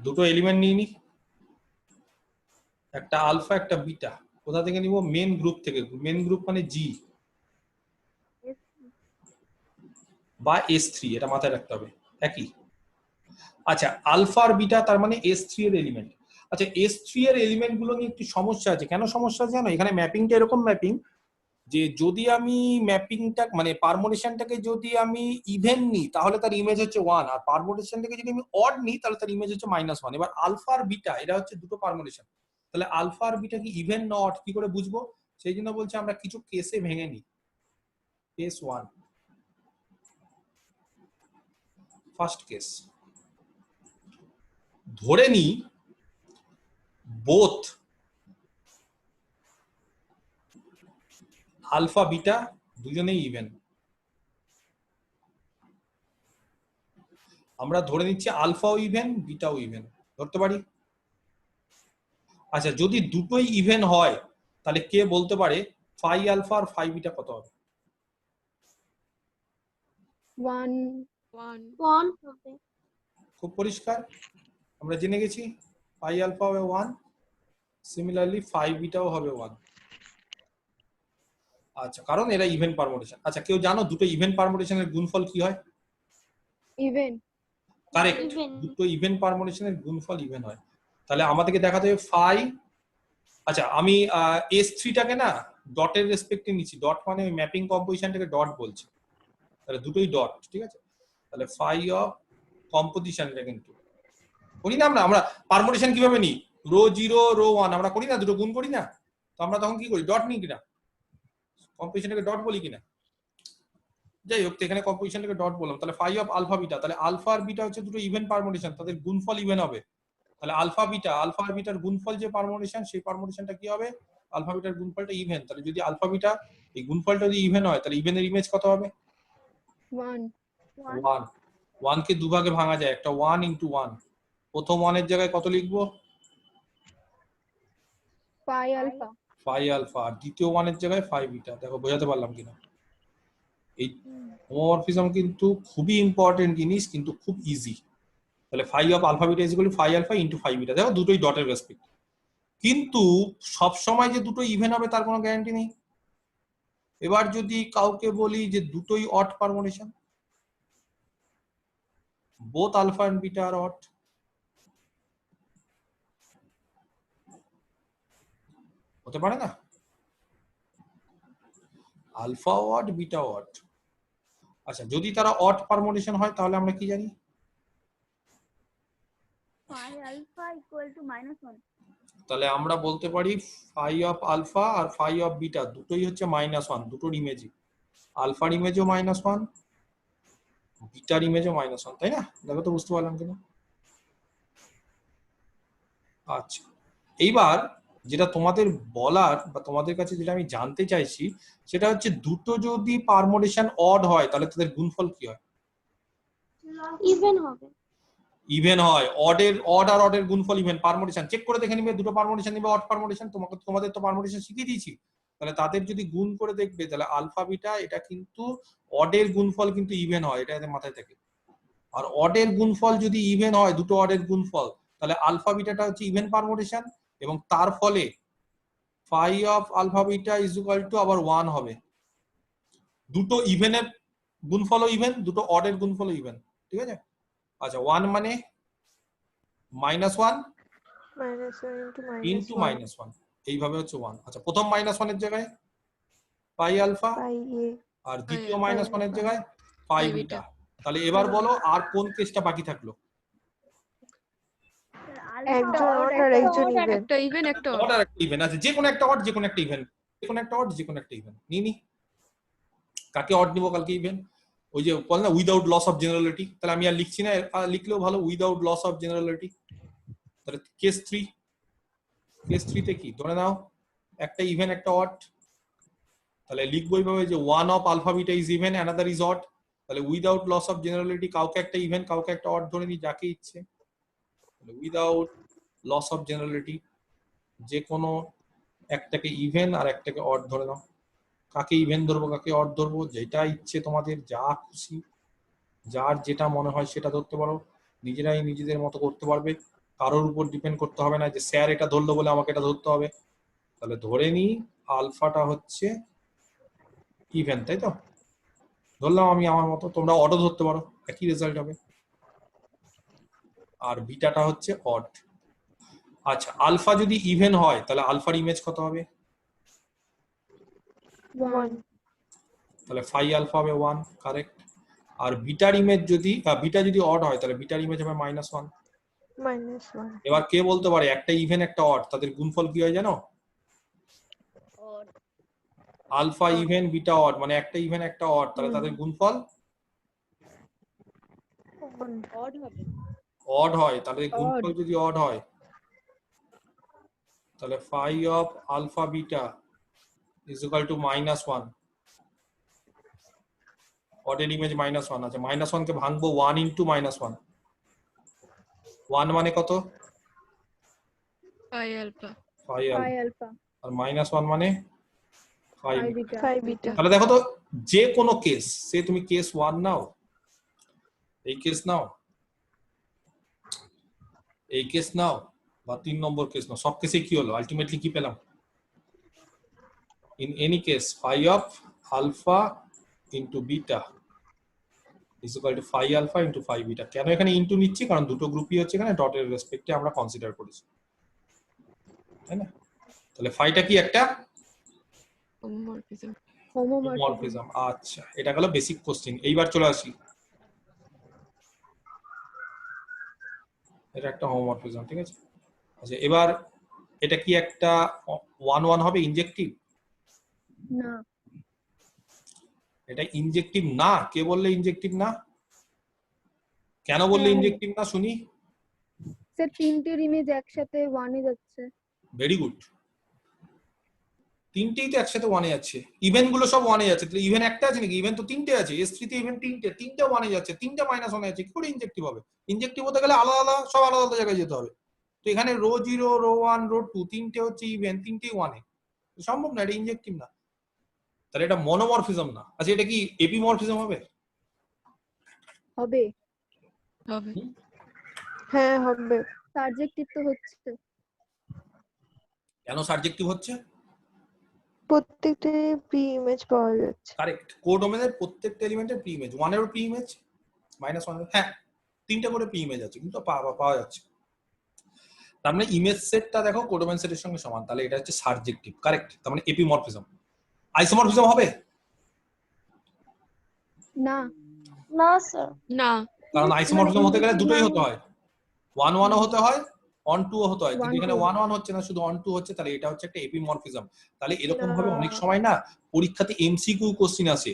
দুটো এলিমেন্ট নিয়ে নি, একটা আলফা একটা বিটা। কোথা থেকে নিব, মেন গ্রুপ থেকে। মেন গ্রুপ মানে জি বা S3, এটা মাথায় রাখতে হবে একই। আচ্ছা আলফা আর বিটা তার মানে S3 এর এলিমেন্ট। আচ্ছা S3 এর এলিমেন্ট গুলো নিয়ে একটু সমস্যা আছে। কেন সমস্যা আছে জানো, এখানে ম্যাপিংটা এরকম ম্যাপিং যে যদি আমি ম্যাপিংটা মানে পারমুটেশনটাকে যদি আমি ইভেন নিই তাহলে তার ইমেজ হচ্ছে 1, আর পারমুটেশনটাকে যদি আমি অড নিই তাহলে তার ইমেজ হচ্ছে -1। এবার আলফা আর বিটা এরা হচ্ছে দুটো পারমুটেশন, তাহলে আলফা আর বিটা কি ইভেন না অড কি করে বুঝবো, সেই জন্য বলছি আমরা কিছু কেসে ভেঙে নিই। কেস 1, ফার্স্ট কেস, ধরে নিই বোথ আলফা বিটা দুজনেই ইভেন। আমরা ধরে নিচ্ছি আলফাও ইভেন বিটাও ইভেন, ধরতে পারি। আচ্ছা যদি দুটোই ইভেন হয় তাহলে কে বলতে পারে ফাই আলফা আর ফাই বিটা কত হবে, 1 হবে। খুব পরিষ্কার, আমরা জেনে গেছি ফাই আলফা হবে 1, সিমিলারলি ফাই বিটাও হবে 1। আচ্ছা কারণ এরা ইভেন পারমুটেশন। আচ্ছা কেউ জানো দুটো ইভেন পারমুটেশনের গুণফল কি হয়, ইভেন। Correct, Even. দুটো ইভেন পারমুটেশনের গুণফল ইভেন হয়। তাহলে আমাদেরকে দেখাতে হবে ফাই, আচ্ছা আমি S3 টাকে না ডটের রেসপেক্টে নিচ্ছি, ডট মানে ওই ম্যাপিং কম্পোজিশনটাকে ডট বলছি, তাহলে দুটোই ডট, ঠিক আছে। তাহলে ফাই অফ কম্পোজিশন, এটা কিন্তু করি না আমরা পারমুটেশন কিভাবে নিই, রো 0 রো 1 আমরা করি না, দুটো গুণ করি না, তো আমরা তখন কি করি, ডট নিই কিনা, কম্পোজিশনটাকে ডট বলি কিনা, যাই হোক এখানে কম্পোজিশনটাকে ডট বললাম। তাহলে ফাই অফ আলফা বিটা, তাহলে আলফা আর বিটা হচ্ছে দুটো ইভেন পারমুটেশন, তাদের গুণফল ইভেন হবে। তাহলে আলফা আর বিটার গুণফল যে পারমুটেশন সেই পারমুটেশনটা কি হবে, আলফা বিটার গুণফলটা ইভেন। তাহলে যদি আলফা বিটা এই গুণফলটা যদি ইভেন হয় তাহলে ইভেনের ইমেজ কত হবে, 1 1। 1 কে দুভাগে ভাঙা যায়, একটা 1 ইনটু 1, প্রথম 1 এর জায়গায় কত লিখবো, পাই আলফা। ফাই আলফা, আর দ্বিতীয় 1 এর জায়গায় ফাই বিটা। দেখো বোঝাতে পারলাম কিনা, এই হোমোমরফিজম কিন্তু খুবই ইম্পর্টেন্ট জিনিস, কিন্তু খুব ইজি। তাহলে phi of alpha beta is equal to phi alpha into phi beta, দেখো দুটোই ডটের রেসপেক্ট। কিন্তু সব সময় যে দুটো ইভেন হবে তার কোনো গ্যারান্টি নেই। এবার যদি কাউকে বলি যে দুটোই odd permutation, both alpha and beta are odd, হতে পারে না। Alpha odd beta odd. আচ্ছা যদি তারা অড পারমুটেশন হয় তাহলে আমরা কি জানি? phi alpha equal to -1. তাহলে আমরা বলতে পারি ফাই অফ আলফা আর ফাই অফ বিটা দুটোই হচ্ছে -1, দুটোর ইমেজই। আলফার ইমেজও -1, বিটার ইমেজও -1, তাই না? দেখো তো বুঝতে পারলাম কিনা। আচ্ছা এইবার যেটা তোমাদের বলার বা তোমাদের কাছে যেটা আমি জানতে চাইছি সেটা হচ্ছে দুটো যদি পারমুটেশন অড হয় তাহলে তাদের গুণফল কি হয়? ইভেন হবে। ইভেন হয়। অড আর অডের গুণফল ইভেন। পারমুটেশন চেক করে দেখে নিবে, দুটো পারমুটেশন নিবে অড পারমুটেশন, তোমাদের তো পারমুটেশন শিখিয়ে দিয়েছি, তাহলে তাদের যদি গুণ করে দেখবে তাহলে আলফা বিটা এটা কিন্তু অডের গুণফল কিন্তু ইভেন হয়, এটা এদের মাথায় থাকে। আর অডের গুণফল যদি ইভেন হয়, দুটো অডের গুণফল, তাহলে আলফা বিটাটা হচ্ছে ইভেন পারমুটেশন এবং তার ফলে phi of alpha beta is equal to আবার 1 হবে। দুটো ইভেনের গুণফলও ইভেন, দুটো অডের গুণফলও ইভেন, ঠিক আছে? আচ্ছা 1 মানে -1 ইনটু -1, এইভাবে হচ্ছে 1। আচ্ছা প্রথম -1 এর জায়গায় পাই আলফা আর দ্বিতীয় -1 এর জায়গায় পাই বিটা। তাহলে এবার বলো আর কোন কেসটা বাকি থাকলো? একজন অড আর একজন ইভেন। একটা ইভেন একটা অড আর একটা ইভেন। আচ্ছা যে কোনো একটা অড যে কোনো একটা ইভেন, যে কোনো একটা অড যে কোনো একটা ইভেন নি। কাকে অড নিব কালকে ইভেন? ওই যে বল না উইদাউট লস অফ জেনারেলিটি। তাহলে আমি আর লিখছি না, লিখলেও ভালো, উইদাউট লস অফ জেনারেলিটি। তাহলে কেস 3 তে কি ধরে নাও একটা ইভেন একটা অড, তাহলে লিখবো এইভাবে যে one of alpha beta is even another is odd. তাহলে উইদাউট লস অফ জেনারেলিটি কাউকে একটা ইভেন কাউকে একটা অড ধরে নি যাকে ইচ্ছে। উইদাউট লস অফ জেনারেলিটি যে কোনো একটাকে ইভেন আর একটাকে অড ধরে নাও। কাকে ইভেন ধরবো কাকে অড ধরবো যেটা ইচ্ছে তোমাদের, যা খুশি যার যেটা মনে হয় সেটা ধরতে পারো, নিজেরাই নিজেদের মতো করতে পারবে, কারোর উপর ডিপেন্ড করতে হবে না যে স্যার এটা ধরলো বলে আমাকে এটা ধরতে হবে। তাহলে ধরে নি আলফাটা হচ্ছে ইভেন, তাই তো? ধরলাম আমি আমার মতো, তোমরা অডও ধরতে পারো, একই রেজাল্ট হবে। আর বিটাটা হচ্ছে অড। আচ্ছা আলফা যদি ইভেন হয় তাহলে আলফার ইমেজ কত হবে? 1 তাহলে ফাই আলফা হবে 1, কারেক্ট। আর বিটার ইমেজ যদি বিটা যদি অড হয় তাহলে বিটার ইমেজ হবে -1। এবার কে বলতে পারে একটা ইভেন একটা অড তাদের গুণফল কি হয় জানো? আলফা ইভেন বিটা অড, মানে একটা ইভেন একটা অড, তাহলে তাদের গুণফল অড হয়। তাহলে গুণফল যদি অড হয় তাহলে phi of alpha beta is equal to -1। অডের ইমেজ -1 আছে, -1 কে ভাঙবো 1 ইনটু -1। 1 মানে কত? Pi alpha. Phi pi alpha. Alpha আর -1 মানে ফাই পাই বিটা। বিটা তাহলে দেখো তো যে কোনো কেস, সে তুমি কেস 1 নাও, এই কেস নাও, এই কেস নাও বা 3 নম্বর কেস নাও, সব কেসে কি হলো আলটিমেটলি কি পেলাম? In any case phi of alpha into beta is equal to phi alpha into phi beta. কেন এখানে ইনটু নিচ্ছি? কারণ দুটো গ্রুপই হচ্ছে এখানে ডটের রেসপেক্টে আমরা কনসিডার করেছি, তাই না? তাহলে ফাইটা কি একটা হোমোমরফিজম। হোমোমরফিজম। আচ্ছা এটা গেল বেসিক কোশ্চেন। এইবার চলে আসি, এটা একটা হোমোমরফিজম, ঠিক আছে? আচ্ছা এবার এটা কি একটা 1-1 হবে ইনজেক্টিভ? না এটা ইনজেক্টিভ না। কে বললে ইনজেক্টিভ না? কেন বললে ইনজেক্টিভ না শুনি? স্যার তিনটের ইমেজ একসাথে 1 এ যাচ্ছে। ভেরি গুড, তিনটেই তো একসাথে 1 এ যাচ্ছে, ইভেন গুলো সব 1 এ যাচ্ছে। তাহলে ইভেন একটা আছে নাকি? ইভেন তো তিনটে আছে, S3 তে ইভেন তিনটে 1 এ যাচ্ছে, তিনটে -1 এ যাচ্ছে, কি করে ইনজেক্টিভ হবে? ইনজেক্টিভ হতে গেলে আলাদা আলাদা সব আলাদা আলাদা জায়গায় যেতে হবে। তো এখানে রো 0 রো 1 রো 2 তিনটে হচ্ছে ইভেন, তিনটেই 1 এ, সম্ভব না, এটা ইনজেক্টিভ না। তাহলে এটা মনোমরফিজম না। আচ্ছা এটা কি এপিমরফিজম হবে? হবে হবে। হ্যাঁ হবে। সাবজেক্টিভ তো হচ্ছে। কেন সাবজেক্টিভ হচ্ছে? প্রত্যেকটা প্রি ইমেজ পাওয়া যাচ্ছে। কারেক্ট, কোডোমেনের প্রত্যেকটা এলিমেন্টের প্রি ইমেজ, 1 এরও প্রি ইমেজ -1, হ্যাঁ তিনটা করে প্রি ইমেজ আছে কিন্তু পাওয়া যাচ্ছে। তার মানে ইমেজ সেটটা দেখো কোডোমেন সেটের সঙ্গে সমান, তাহলে এটা হচ্ছে সাবজেক্টিভ, কারেক্ট। তার মানে এপিমরফিজম। আইসোমরফিজম হবে? না না স্যার। না। কারণ আইসোমরফিজম হতে গেলে দুটোই না হতে হয়, 1 1 ও হতে হয়, on 2 ও হতে হয়, কিন্তু 1 এখানে 2 1 1 হচ্ছে না, শুধু on 2 হচ্ছে, তাহলে এটা হচ্ছে একটা এপিমরফিজম। তাহলে এরকম ভাবে না। অনেক সময় না পরীক্ষাতে এমসিকিউ কোশ্চেন আসে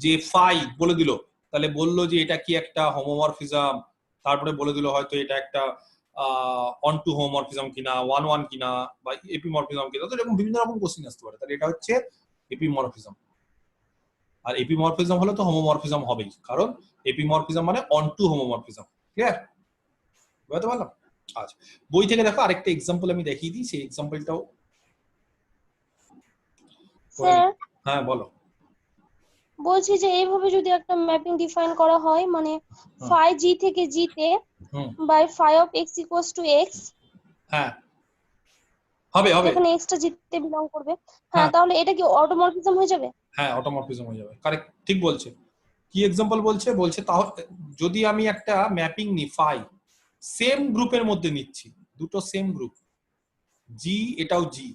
যে 5 বলে দিল, তাহলে বললো যে এটা কি একটা হোমোমরফিজম, তারপরে বলে দিল হয়তো এটা একটা on 2 হোমোমরফিজম কিনা, 1 1 কিনা, বা এপিমরফিজম কিনা, তো এরকম বিভিন্ন রকম কোশ্চেন আসতে পারে। তাহলে এটা হচ্ছে এপিমরফিজম। আর এপিমরফিজম হলে তো হোমোমরফিজম হবেই, কারণ এপিমরফিজম মানে on 2 হোমোমরফিজম। ক্লিয়ার? বুঝতে পারলাম? আচ্ছা, বই থেকে দেখো আরেকটা এক্সাম্পল আমি দেখিয়ে দিই, সেই এক্সাম্পলটাও স্যার হ্যাঁ বলো। বলছি যে এইভাবে যদি একটা ম্যাপিং ডিফাইন করা হয়, মানে ফাই জি থেকে জি তে হুম, by phi of x equals to x, হ্যাঁ হবে হবে, যেখানে এক্স টা জিতে বিলং করবে, হ্যাঁ, হ্যাঁ তাহলে এটা কি অটোমরফিজম হয়ে যাবে? হ্যাঁ অটোমরফিজম হয়ে যাবে, কারেক্ট, ঠিক বলছে। কি এক্সাম্পল বলছে, বলছে তাহলে যদি আমি একটা ম্যাপিং নিই ফাই, সেম গ্রুপের মধ্যে নিচ্ছি, দুটো সেম গ্রুপ, জি এটাও জি,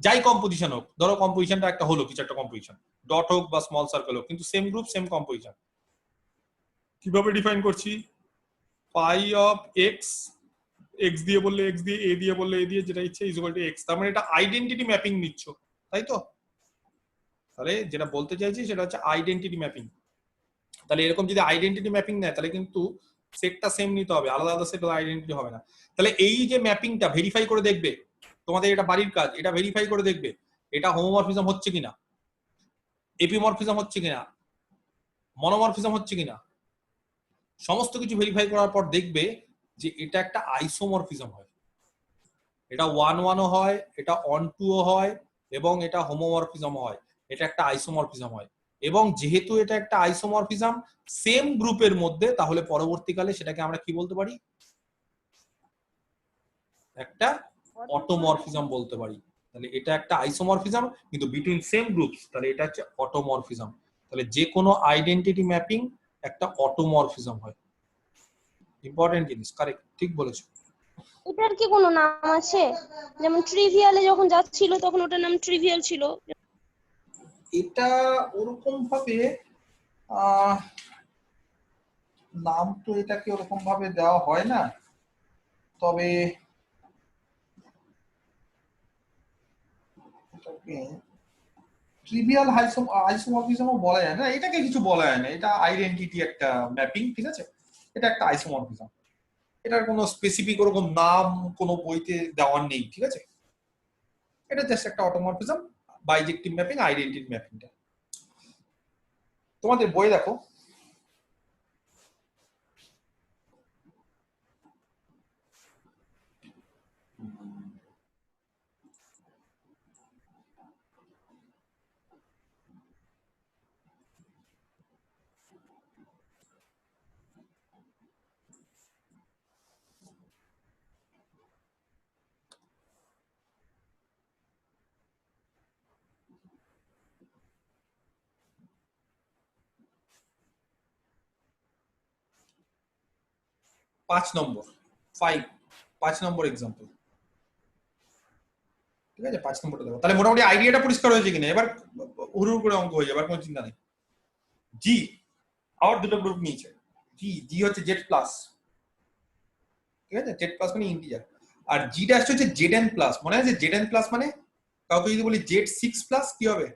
যাই কম্পোজিশন হোক, ধরো কম্পোজিশনটা একটা হলো, কিছু একটা কম্পোজিশন, ডট হোক বা স্মল সার্কেল হোক, কিন্তু সেম গ্রুপ সেম কম্পোজিশন। কিভাবে ডিফাইন করছি, ফাই অফ এক্স, এক্স দিয়ে বললে এক্স দিয়ে, এ দিয়ে বললে এ দিয়ে, যেটা ইচ্ছে ইজ ইকুয়াল টু এক্স, তার মানে এটা আইডেন্টিটি ম্যাপিং নিচ্ছ, তাই তো? তাহলে যেটা বলতে চাইছি সেটা হচ্ছে আইডেন্টিটি ম্যাপিং। তাহলে এরকম যদি আইডেন্টিটি ম্যাপিং নেয়, তাহলে কিন্তু সেটটা সেম নিতে হবে, আলাদা আলাদা সেট আইডেন্টিটি হবে না। তাহলে এই যে ম্যাপিংটা ভেরিফাই করে দেখবে, তোমাদের এটা বাড়ির কাজ, এটা ভেরিফাই করে দেখবে এটা হোমোমরফিজম হচ্ছে কিনা, এপিমরফিজম হচ্ছে কিনা, মনোমরফিজম হচ্ছে কিনা, সমস্ত কিছু ভেরিফাই করার পর দেখবে যে এটা একটা আইসোমরফিজম হয়, এটা 1 1 ও হয়, এটা on 2 ও হয়, এবং এটা হোমোমরফিজম হয়, এটা একটা আইসোমরফিজম হয়। এবং যেহেতু এটা একটা আইসোমরফিজম সেম গ্রুপের মধ্যে, তাহলে পরবর্তীকালে সেটাকে আমরা কি বলতে পারি, একটা অটোমরফিজম বলতে পারি। তাহলে এটা একটা আইসোমরফিজম কিন্তু বিটুইন সেম গ্রুপস, তাহলে এটা হচ্ছে অটোমরফিজম। তাহলে যে কোনো আইডেন্টিটি ম্যাপিং একটা অটোমরফিজম হয়। ইম্পর্টেন্ট জিনিস, কারেক্ট, ঠিক বলেছো। এটার কি কোনো নাম আছে? যেমন ট্রিভিয়ালে যখন যাচ্ছিল তখন ওটার নাম ট্রিভিয়াল ছিল। এটা ওরকম ভাবে নাম তো এটাকে ওরকম ভাবে দেওয়া হয় না, তবে এটাকে ট্রিভিয়াল আইসোমরফিজমও বলা যায় না, এটাকে কিছু বলা যায় না, এটা আইডেন্টিটি একটা ম্যাপিং, ঠিক আছে, এটা একটা আইসোমরফিজম, এটার কোনো স্পেসিফিক ওরকম নাম কোনো বইতে দেওয়ার নেই, ঠিক আছে, এটা জাস্ট একটা অটোমরফিজম, বাইজেক্টিভ ম্যাপিং, আইডেন্টিটি ম্যাপিংটা। তোমাদের বই দেখো, পাঁচ নম্বর এক্সাম্পল, ঠিক আছে, 5 নম্বরটা দেখো, তাহলে মোটামুটি আইডিয়াটা পরিষ্কার হয়েছে কিনা, এবার হুড় করে অঙ্ক হয়ে যাবে, আর কোনো চিন্তা নেই। জি আবার দুটো গ্রুপ নিয়েছে, জি জি হচ্ছে জেড প্লাস, ঠিক আছে, জেড প্লাস মানে ইন্টিজার, আর জি ড্যাশ হচ্ছে জেড এন প্লাস, মনে আছে জেড এন প্লাস মানে, কাউকে যদি বলি জেড 6 প্লাস কি হবে,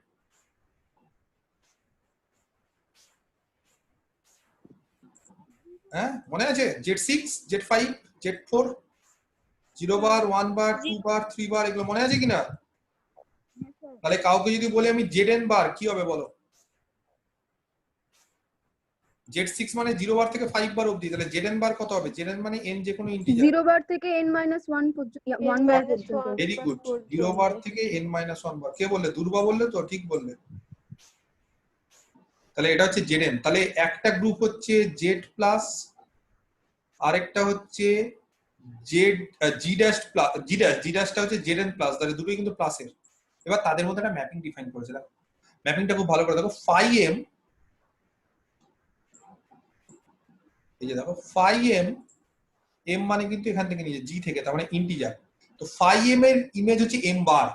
হ্যাঁ মনে আছে, জেড 6, জেড 5, জেড 4, 0 বার, 1 বার, 2 বার, 3 বার, এগুলো মনে আছে কিনা? তাহলে কাউকে যদি বলি আমি জেড এন বার কি হবে বলো, জেড 6 মানে 0 বার থেকে 5 বার অবধি, তাহলে জেড এন বার কত হবে, জেড এন মানে এন যে কোনো ইন্টিজার, 0 বার থেকে n - 1 পর্যন্ত 1 বার পর্যন্ত। ভেরি গুড, 0 বার থেকে n - 1 বার, কে বললে, দুর্বা বললে তো, ঠিক বললে। তাহলে এটা হচ্ছে জেড এন, তাহলে একটা গ্রুপ হচ্ছে জেড প্লাস, আরেকটা হচ্ছে জেড জি ড্যাশ প্লাস, জি ড্যাশটা হচ্ছে জেড এন প্লাস, তাহলে দুটোই কিন্তু প্লাসের। এবার তাদের মধ্যে একটা ম্যাপিং ডিফাইন করেছে, দেখো ম্যাপিংটা খুব ভালো করে দেখো, ফাই এম, এই যে দেখো ফাই এম, এম মানে কিন্তু এখান থেকে নিয়ে জি থেকে, তার মানে ইন্টিজার, তো ফাই এম এর ইমেজ হচ্ছে এম বার,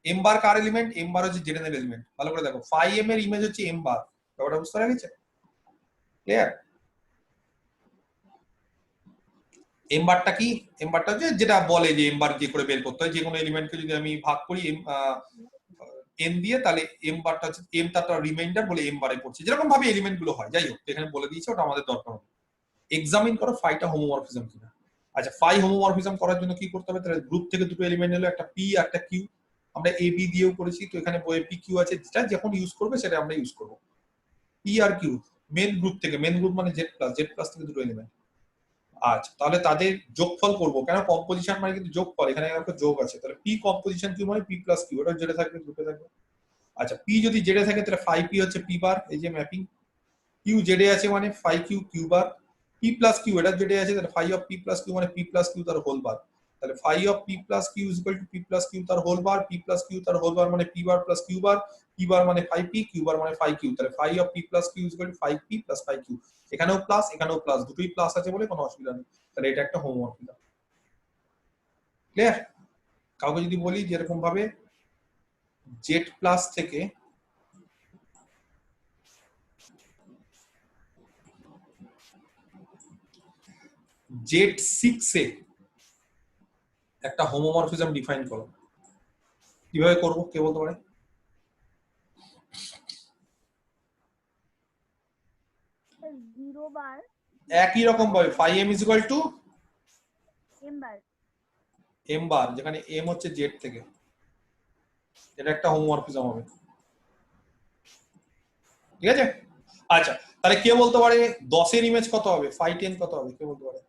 এম বার কার এলিমেন্ট, এম বার হচ্ছে জেড এন এর এলিমেন্ট, ভালো করে দেখো ফাই এম এর ইমেজ হচ্ছে এম বার, ব্যাপারটা বুঝতে পেরে গেছে? ক্লিয়ার? এম বারটা কি? এম বারটা হচ্ছে যেটা বলে যে এম বার কি করে বের করতে হয়, যে কোনো এলিমেন্টকে যদি আমি ভাগ করি এম দিয়ে, তাহলে এম বারটা হচ্ছে এম তারটা রিমাইন্ডার বলে এম বারে পড়ছে, যেরকম ভাবে এলিমেন্ট গুলো হয়। যাই হোক, এখানে বলে দিয়েছে, ওটা আমাদের দরকার হবে। এক্সামিন করো ফাইটা হোমোমরফিজম কিনা। আচ্ছা, ফাই হোমোমরফিজম করার জন্য কি করতে হবে? তাহলে গ্রুপ থেকে দুটো এলিমেন্ট হলো, একটা পি আর একটা কিউ। আমরা এ বি দিয়েও করেছি, তো এখানে বইয়ে পি কিউ আছে, যেটা যখন ইউজ করবে সেটা আমরা ইউজ করব। P R Q main group থেকে, মেন গ্রুপ মানে জেড প্লাস থেকে দুটো এলিমেন্ট। আচ্ছা, তাহলে তাদের যোগফল করব, কেন কম্পোজিশন মানে কিন্তু যোগফল, এখানে একটা যোগ আছে, তাহলে পি কম্পোজিশন কিউ মানে পি প্লাস কিউ, ওটা জেডে থাকবে, গ্রুপে থাকবে। আচ্ছা, পি যদি জেডে থাকে তাহলে ফাই পি হচ্ছে পি বার, এই যে ম্যাপিং। কিউ জেডে আছে মানে phi Q Q bar, P plus Q এটা জেডে আছে, তাহলে phi of P plus Q মানে পি প্লাস কিউ তার হোল বার। তাহলে phi of P plus Q is equal to P plus Q তার whole bar, P plus Q তার whole bar মানে P bar plus Q bar, P bar মানে phi P, q bar মানে phi q. তাহলে phi of P plus Q is equal to phi p plus phi q. এখানেও plus এখানেও plus, দুটোই plus আছে বলে কোনো অসুবিধা নেই। তাহলে এটা একটা হোমোমরফিজম। ক্লিয়ার? কাউকে যদি বলি যে এরকম ভাবে জেড প্লাস থেকে জেড সিক্স এ একটা হোমোমরফিজম ডিফাইন করো, কিভাবে করবো কে বলতে পারে? জিরো বার একই রকম ভাবে phi m is equal to m bar m bar, যেখানে এম হচ্ছে জেড থেকে, এটা একটা হোমোমরফিজম হবে। ঠিক আছে? আচ্ছা, তাহলে কে বলতে পারে 10 এর ইমেজ কত হবে, ফাই 10 কত হবে, কে বলতে পারে?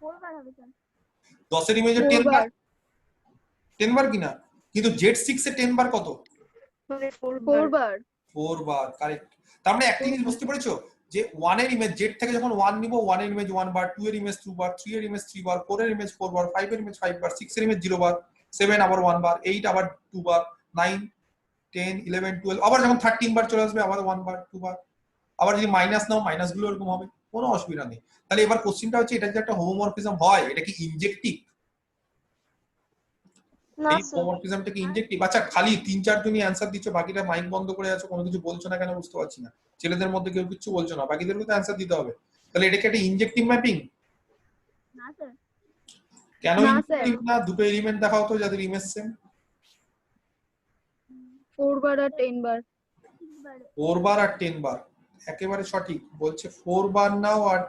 ফোর বার হবে স্যার। 10 এর ইমেজে 10 বার, 10 বার কিনা, কিন্তু জেড 6 এ 10 বার কত? মানে 4 4 বার 4 বার, কারেক্ট। তার মানে একটা জিনিস বুঝতে পেরেছো যে 1 এর ইমেজ জেড থেকে যখন 1 নিব, 1 এর ইমেজ 1 বার, 2 এর ইমেজ 2 বার, 3 এর ইমেজ 3 বার, 4 এর ইমেজ 4 বার, 5 এর ইমেজ 5 বার, 6 এর ইমেজ 0 বার, 7 আবার 1 বার, 8 আবার 2 বার, 9 10 11 12 আবার যখন 13 বার চলে আসবে আবার 1 বার 2 বার, আবার যদি মাইনাস নাও মাইনাস গুলো এরকম হবে, কোনো অসুবিধা নেই। তাহলে এবার কোশ্চেনটা হচ্ছে এটা যে একটা হোমোমরফিজম হয়, এটা কি ইনজেক্টিভ? না এই স্যার, হোমোমরফিজমটা কি ইনজেক্টিভ? আচ্ছা, খালি 3-4 জনই অ্যানসার দিচ্ছ, বাকিটা মাইক বন্ধ করে আছো, কোনো কিছু বলছো না কেন বুঝতে পারছি না। ছেলেদের মধ্যে কেউ কিছু বলছো না, বাকিদেরকে তো অ্যানসার দিতে হবে। তাহলে এটা কি একটা ইনজেক্টিভ ম্যাপিং? না স্যার। কেন না, ইনজেক্টিভ স্যার। না? দুটো এলিমেন্ট দেখাও তো যাদের ইমেজ সেম। 4 বার আর 10 বার 6 বার 4 বার আর 10 বার, একেবারে সঠিক বলছে। 4 বার নাও আর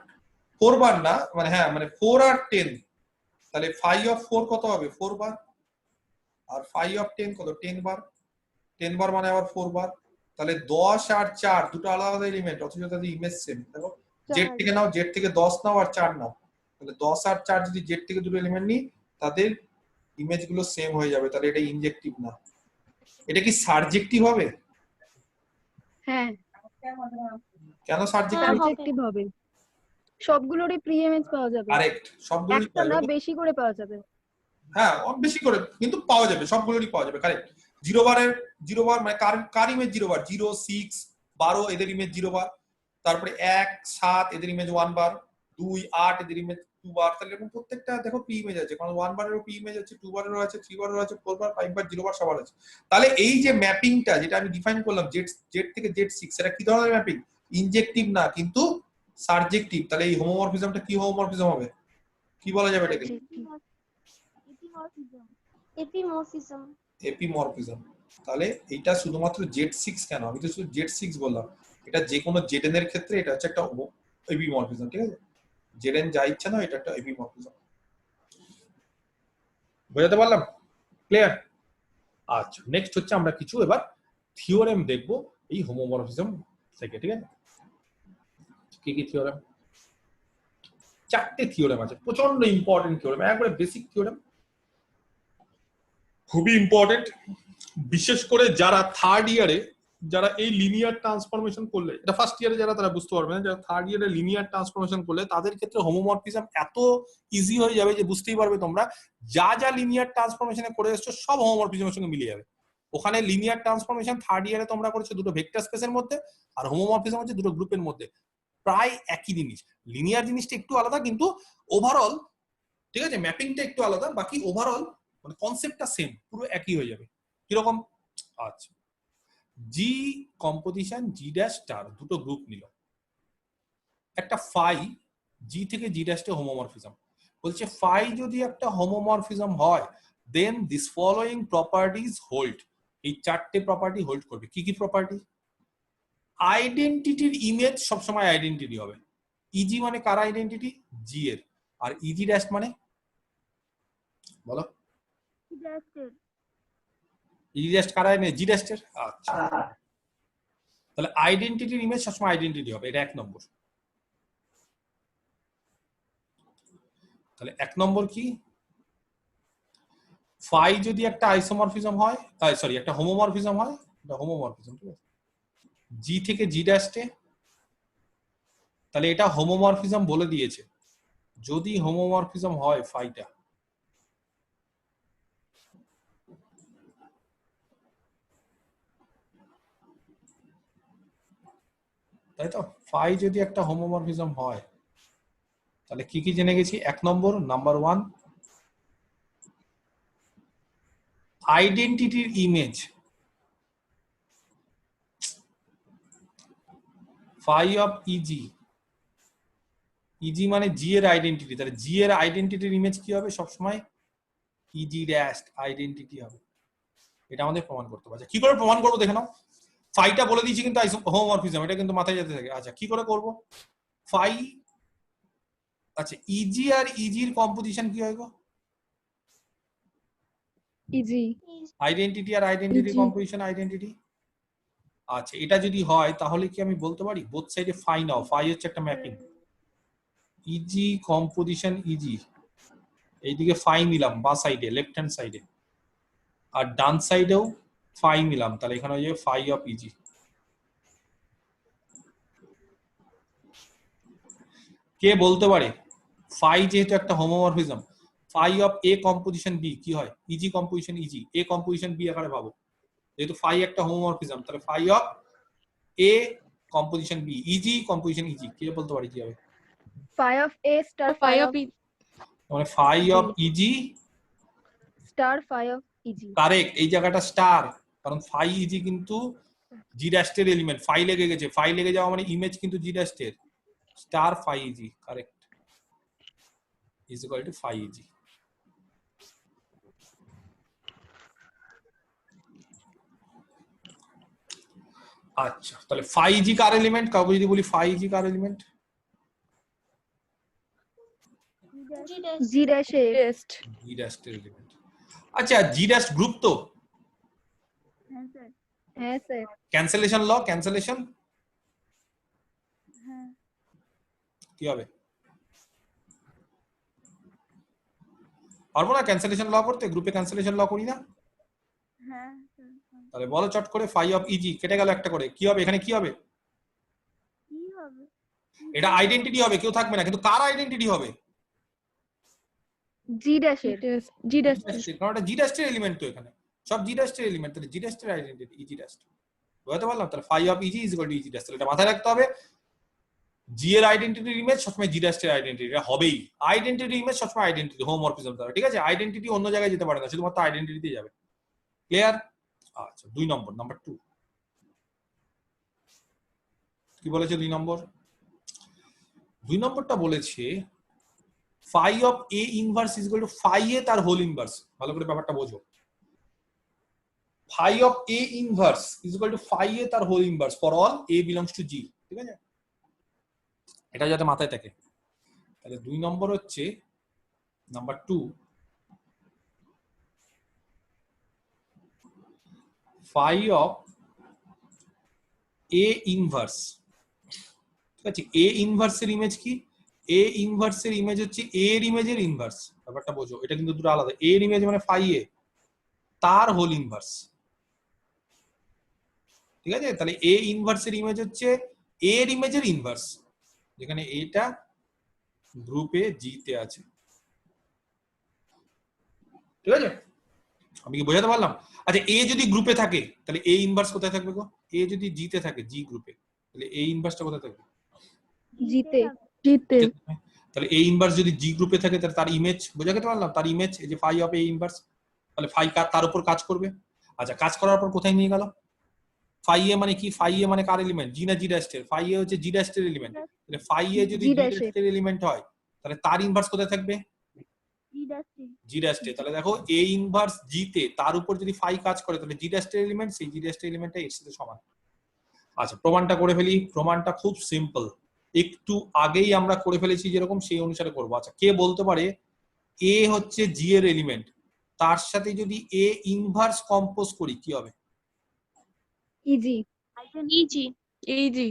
4 বার না, মানে হ্যাঁ মানে 4 আর 10, তাহলে 5 অফ 4 কত হবে? 4 বার। আর 5 অফ 10 কত? 10 বার। 10 বার মানে আবার 4 বার। তাহলে 10 আর 4 দুটো আলাদা আলাদা এলিমেন্ট, অথচ তাদের ইমেজ সেম। দেখো, জেড থেকে নাও, জেড থেকে 10 নাও আর 4 নাও, তাহলে 10 আর 4 যদি জেড থেকে দুটো এলিমেন্ট নিই, তাদের ইমেজ গুলো সেম হয়ে যাবে। তাহলে এটা ইনজেক্টিভ না। এটা কি সাবজেক্টিভ হবে? হ্যাঁ কেন সাবজেক্টিভ? হ্যাঁ, হবে। সাবজেক্টিভ হবে, সবগুলোরই প্রি ইমেজ পাওয়া যাবে, কারেক্ট, সবগুলোই একটা পাওয়া না যাবে। বেশি করে পাওয়া যাবে। হ্যাঁ, বেশি করে কিন্তু পাওয়া যাবে, সবগুলোরই পাওয়া যাবে। কারেক্ট। 0 বার মানে কার ইমেজ 0 বার? 0 6 12 এদের ইমেজ 0 বার, তারপরে 1 7 এদের ইমেজ 1 বার, 2 8 এদের ইমেজ 2 বার। তাহলে এরকম প্রত্যেকটা দেখো পি ইমেজ আছে, কারণ 1 বারেরও পি ইমেজ আছে, 2 বারেরও আছে, 3 বারেরও আছে, 4 বার 5 বার 0 বার সবার আছে। তাহলে এই যে ম্যাপিংটা যেটা আমি ডিফাইন করলাম জেড থেকে জেড 6, এটা কি ধরনের ম্যাপিং? ইনজেক্টিভ না, কিন্তু সাবজেক্টিভ। তাহলে এই হোমোমরফিজমটা কি হোমোমরফিজম হবে? কি বলা যাবে এটাকে? এপিমরফিজম। এপিমরফিজম। এপিমরফিজম। তাহলে এইটা শুধুমাত্র জেড 6 কেন, আমি তো শুধু জেড 6 বললাম, এটা যে কোনো জেডএন এর ক্ষেত্রে এটা হচ্ছে একটা এপিমরফিজম। ঠিক আছে? জেডএন যা ইচ্ছা না, এটা একটা এপিমরফিজম। বুঝাতে পারলাম? ক্লিয়ার? আচ্ছা, নেক্সট হচ্ছে আমরা কিছু এবার থিওরেম দেখব এই হোমোমরফিজম থেকে। ঠিক আছে? কি কি থিওরেম? 4টে থিওরেম আছে, প্রচন্ড ইম্পর্টেন্ট থিওরেম, একবারে বেসিক থিওরেম, খুবই ইম্পর্টেন্ট। বিশেষ করে যারা থার্ড ইয়ারে, যারা এই লিনিয়ার ট্রান্সফরমেশন করলে, এটা ফার্স্ট ইয়ারে যারা তারা বুঝতে পারবে না, যারা থার্ড ইয়ারে লিনিয়ার ট্রান্সফরমেশন করলে তাদের ক্ষেত্রে হোমোমরফিজম এত ইজি হয়ে যাবে যে বুঝতেই পারবে তোমরা যা যা লিনিয়ার ট্রান্সফরমেশনে করে এসছো সব হোমোমরফিজমের সঙ্গে মিলে যাবে। ওখানে লিনিয়ার ট্রান্সফরমেশন থার্ড ইয়ারে তোমরা করেছো দুটো ভেক্টর স্পেসের মধ্যে, আর হোমোমরফিজম হচ্ছে দুটো গ্রুপের মধ্যে, প্রায় একই জিনিস। লিনিয়ার জিনিসটা একটু আলাদা, কিন্তু ওভারঅল ঠিক আছে ম্যাপিংটা একটু আলাদা, বাকি ওভারঅল মানে কনসেপ্টটা সেম, পুরো একই হয়ে যাবে। কিরকম? আচ্ছা, জি কম্পোজিশন জি ড্যাশ স্টার দুটো গ্রুপ নিল, একটা ফাই জি থেকে জি ড্যাশে হোমোমরফিজম বলছে। ফাই যদি একটা হোমোমরফিজম হয় দেন দিস ফলোইং প্রপার্টিজ হোল্ড, এই চারটে প্রপার্টি হোল্ড করবে। কি কি প্রপার্টি? আইডেন্টিটির ইমেজ সবসময় আইডেন্টিটি হবে। ইজি মানে কার আইডেন্টিটি? জি এর। আর ইজি ড্যাশ মানে বলো, ইজি ড্যাশ কার আইডেন্টিটি? জি ড্যাশ এর। আচ্ছা, তাহলে আইডেন্টিটির ইমেজ সবসময় আইডেন্টিটি হবে, এটা 1 নম্বর। তাহলে 1 নম্বর কি? ফাই যদি একটা আইসোমরফিজম হয়, সরি একটা হোমোমরফিজম হয়, এটা হোমোমরফিজম, ঠিক আছে, জি থেকে জি ড্যাশে, তাহলে এটা হোমোমরফিজম বলে দিয়েছে। যদি হোমোমরফিজম হয় ফাইটা, তাই তো, ফাই যদি একটা হোমোমরফিজম হয় তাহলে কি কি জেনে গেছি? 1 নম্বর, নাম্বার 1 আইডেন্টিটির image phi of e g, e g মানে জি এর আইডেন্টিটি, তাহলে জি এর আইডেন্টিটির ইমেজ কি হবে? সবসময় ইজি ড্যাশ আইডেন্টিটি হবে। এটা আমাদের প্রমাণ করতে হবে। কি করে প্রমাণ করবো দেখে নাও। ফাইটা বলে দিয়েছি কিন্তু হোমোমরফিজম, এটা কিন্তু মাথায় যেতে থাকে। আচ্ছা, কি করে করব? ফাই, আচ্ছা ইজি আর ইজির কম্পোজিশন কি হয় গো? ইজি আইডেন্টিটি আর আইডেন্টিটি কম্পোজিশন আইডেন্টিটি। আচ্ছা, এটা যদি হয় তাহলে কি আমি বলতে পারি বোথ সাইডে ফাই নাও? ফাই হচ্ছে একটা ম্যাপিং, ইজি কম্পোজিশন ইজি, এইদিকে ফাই নিলাম বা সাইডে লেফট হ্যান্ড সাইডে, আর ডান সাইডেও ফাই নিলাম, তাহলে এখানে হয়ে যাবে ফাই অফ ইজি। কে বলতে পারে ফাই যেহেতু একটা homomorphism, phi of a composition b কি হয়? E g composition e g, a composition b আকারে ভাবো। যেহেতু ফাই একটা হোমোমরফিজম, তাহলে phi of a composition b, e g composition e g, কে বলতে পারি কি হবে? phi of a star phi phi of of মানে phi of e g, star phi of eg. Correct. এই জায়গাটা স্টার, কারণ ফাই ইজি কিন্তু জি ড্যাশের এলিমেন্ট, ফাই লেগে গেছে, ফাই লেগে যাওয়া মানে ইমেজ কিন্তু জি ড্যাশের, star phi e g, correct, is equal to phi e g. আচ্ছা, তাহলে ফাই জি কার এলিমেন্ট? কাউকে যদি বলি ফাই জি কার এলিমেন্ট? g dash a টেস্ট জি ড্যাশের এলিমেন্ট। আচ্ছা, জি ড্যাশ গ্রুপ তো, হ্যাঁ স্যার। হ্যাঁ স্যার ক্যান্সেলেশন ল, ক্যান্সেলেশন হ্যাঁ কি হবে? পারবো না ক্যান্সেলেশন ল করতে? গ্রুপে ক্যান্সেলেশন ল করি না? হ্যাঁ স্যার। তাহলে বলো চট করে, ফাই অফ ইজি কেটে গেল একটা করে, কি হবে এখানে? কি হবে? কি হবে? এটা আইডেন্টিটি হবে, কেউ থাকবে না, কিন্তু কার আইডেন্টিটি হবে? g dash এর টেস্ট জি ড্যাশ কারণ এটা জি ড্যাশের এলিমেন্ট তো, এখানে সব জি ড্যাশের এলিমেন্ট, তাহলে জি ড্যাশের আইডেন্টিটি ইজি ড্যাশ। বুঝতে পারলাম? তাহলে phi of e G is equal to e G dash. তাহলে এটা মাথায় রাখতে হবে, জি এর আইডেন্টিটির ইমেজ সবসময় জি ড্যাশের আইডেন্টিটি, এটা হবেই। আইডেন্টিটি ইমেজ সবসময় আইডেন্টিটি, হোমোমরফিজম দ্বারা, ঠিক আছে? আইডেন্টিটি অন্য জায়গায় যেতে পারে না, শুধুমাত্র আইডেন্টিটিতে যাবে। ক্লিয়ার? আচ্ছা, 2 নম্বর, নাম্বার 2 কি বলেছে? 2 নম্বর, 2 নম্বরটা বলেছে phi of a inverse is equal to phi a তার হোল ইনভার্স। ভালো করে ব্যাপারটা বোঝো। Phi of a inverse is equal to phi a তার whole inverse for all a belongs to G, ঠিক আছে? এটা যাতে মাথায় থাকে। তাহলে 2 নম্বর হচ্ছে number 2 phi of a inverse, ঠিক আছে? এ ইনভার্সের ইমেজ কি? এ ইনভার্সের ইমেজ হচ্ছে এ এর ইমেজের ইনভার্স। ব্যাপারটা বোঝো, এটা কিন্তু দুটো আলাদা। এ এর ইমেজ মানে ফাই এ তার হোল ইনভার্স, ঠিক আছে? তাহলে এ ইনভার্সের ইমেজ হচ্ছে এ এর ইমেজের ইনভার্স, যেখানে এটা গ্রুপে জি তে আছে, ঠিক আছে? আমি কি বোঝাতে পারলাম? আচ্ছা, এ যদি গ্রুপে থাকে তাহলে এ ইনভার্স কোথায় থাকবে গো? এ যদি জি তে থাকে, জি গ্রুপে, তাহলে এ ইনভার্সটা কোথায় থাকবে? g তে জিতে তাহলে এ ইনভার্স যদি জি গ্রুপে থাকে তাহলে তার ইমেজ বোঝাতে পারলাম, তার ইমেজ এই যে ফাই অফ এ ইনভার্স, তাহলে ফাই তার উপর কাজ করবে। আচ্ছা, কাজ করার পর কোথায় নিয়ে গেল? ফাই এ মানে কি? ফাই এ মানে কার এলিমেন্ট? জি না জি ড্যাশের? ফাই এ হচ্ছে জি ড্যাশের এলিমেন্ট। তাহলে ফাই এ যদি জি ড্যাশের এলিমেন্ট হয় তাহলে তার ইনভার্স কোথায় থাকবে? জি ড্যাশে। জি ড্যাশে। তাহলে দেখো এ ইনভার্স জি তে তার উপর যদি ফাই কাজ করে তাহলে জি ড্যাশের এলিমেন্ট, সেই জি ড্যাশের এলিমেন্টটা এর সাথে সমান। আচ্ছা, প্রমাণটা করে ফেলি। প্রমাণটা খুব সিম্পল, একটু আগেই আমরা করে ফেলেছি যেরকম সেই অনুসারে করবো। আচ্ছা, কে বলতে পারে এ হচ্ছে জি এর এলিমেন্ট, তার সাথে যদি এ ইনভার্স কম্পোজ করি কি হবে? ইজি। ইজি। ইজি।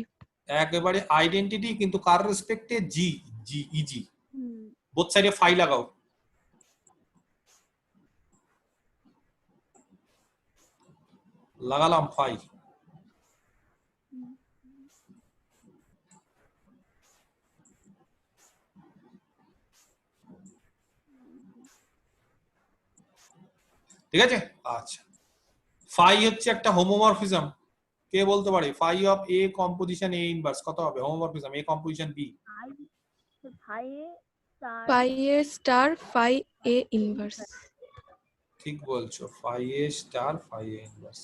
একেবারে আইডেন্টিটি, কিন্তু কার রেসপেক্টে? জি, জি ইজি। হুম। বোথ সাইডে ফাই লাগাও। লাগালাম ফাই। ঠিক আছে। আচ্ছা, ফাই হচ্ছে একটা হোমোমরফিজম। কে বলতে পারে phi of a composition a inverse কত হবে? Homomorphism a composition b. Phi a star phi a star phi a inverse. ঠিক বলছো, phi a star phi a inverse.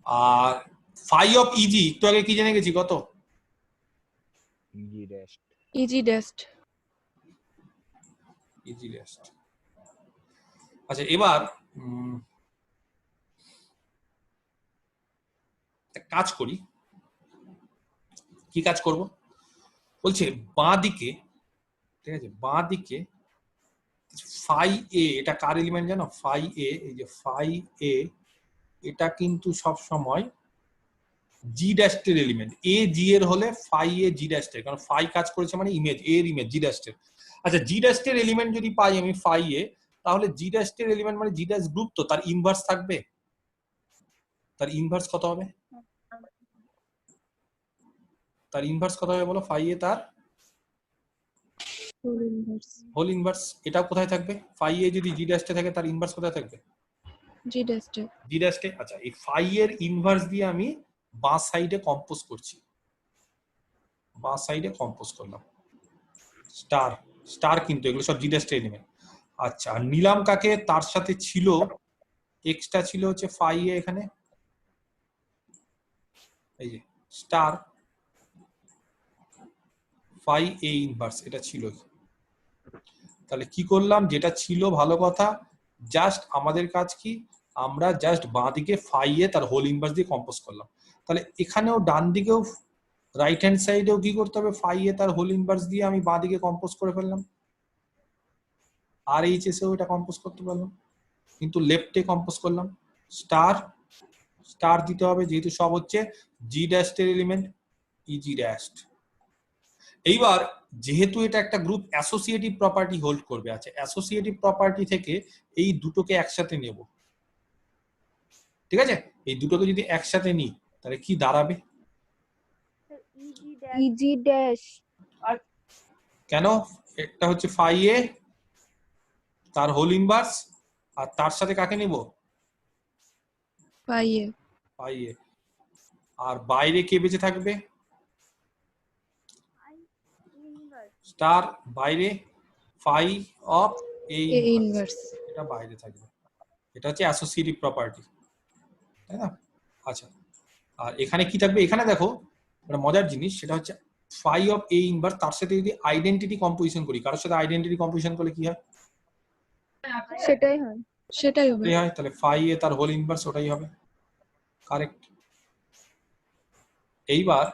আর ফাই অফ ইজি একটু আগে কি জেনে গেছি? কত? E G dash. E G dashed. E G dash. আচ্ছা, এবার কাজ করি। কি কাজ করব? বলছে বাঁ দিকে, ঠিক আছে, বাঁ দিকে ফাই এ, এটা কার এলিমেন্ট জানো? ফাই এ, এই যে ফাই এ, এটা কিন্তু সব সময় জি ড্যাশের এলিমেন্ট। এ জি এর হলে ফাই এ জি ড্যাশের, কারণ ফাই কাজ করেছে মানে ইমেজ, এর ইমেজ জি ড্যাশের। আচ্ছা, জি ড্যাশের এলিমেন্ট যদি পাই আমি ফাই এ, তাহলে জি ড্যাশের এলিমেন্ট মানে জি ড্যাশ গ্রুপ, তো তার ইনভার্স থাকবে। তার ইনভার্স কত হবে? তার ইনভার্স কত হবে বলো? ফাই এ তার হোল ইনভার্স। Whole inverse. এটা কোথায় থাকবে? ফাই এ যদি জি ড্যাশে থাকে তার ইনভার্স কোথায় থাকবে? জি ড্যাশড। জি ড্যাশে। আচ্ছা, এই ফাই এর ইনভার্স দিয়ে আমি বাঁ সাইডে কম্পোজ করছি। বাঁ সাইডে কম্পোজ করলাম স্টার স্টার, কিন্তু এগুলো সব জি ড্যাশের এলিমেন্ট। আচ্ছা, আর নিলাম কাকে? তার সাথে ছিল এক্সট্রা ছিল হচ্ছে ফাই এ, এখানে এই যে স্টার ফাই এ ইনভার্স, এটা ছিল। তাহলে কি করলাম? যেটা ছিল ভালো কথা, জাস্ট আমাদের কাজ কি, আমরা জাস্ট বাঁ দিকে ফাই এ তার হোল ইনভার্স দিয়ে কম্পোজ করলাম। তাহলে এখানেও ডান দিকেও রাইট হ্যান্ড সাইডেও কি করতে হবে? ফাই এ তার হোল ইনভার্স দিয়ে আমি বাঁ দিকে কম্পোজ করে ফেললাম, আর এইচ এসেও এটা কম্পোজ করতে পারলাম, কিন্তু লেফটে কম্পোজ করলাম। স্টার স্টার দিতে হবে, যেহেতু সব হচ্ছে জি ড্যাশের এলিমেন্ট, ইজি ড্যাশ। এইবার যেহেতু এটা একটা গ্রুপ, অ্যাসোসিয়েটিভ প্রপার্টি হোল্ড করবে। আচ্ছা, অ্যাসোসিয়েটিভ প্রপার্টি থেকে এই দুটোকে একসাথে নেব, ঠিক আছে? এই দুটোকে যদি একসাথে নিই তাহলে কি দাঁড়াবে? Easy dash easy dash. কেন? একটা হচ্ছে ফাই এ তার হোল ইনভার্স, আর তার সাথে কাকে নিব? ফাই এ। ফাই এ। আর বাইরে কে বেঁচে থাকবে? ইনভার্স স্টার বাইরে, phi of a a inverse inverse. এটা বাইরে থাকবে। এটা হচ্ছে অ্যাসোসিয়েটিভ প্রপার্টি, তাই না? আচ্ছা, আর এখানে কি থাকবে? এখানে দেখো একটা মজার জিনিস, সেটা হচ্ছে ফাই অফ এ ইনভার্স, তার সাথে যদি আইডেন্টিটি কম্পোজিশন করি, কারোর সাথে আইডেন্টিটি কম্পোজিশন করলে কি হয়? সেটাই হয়। সেটাই হবে। হয়। তাহলে ফাই এ তার হোল ইনভার্স, ওটাই হবে কারেক্ট। এইবার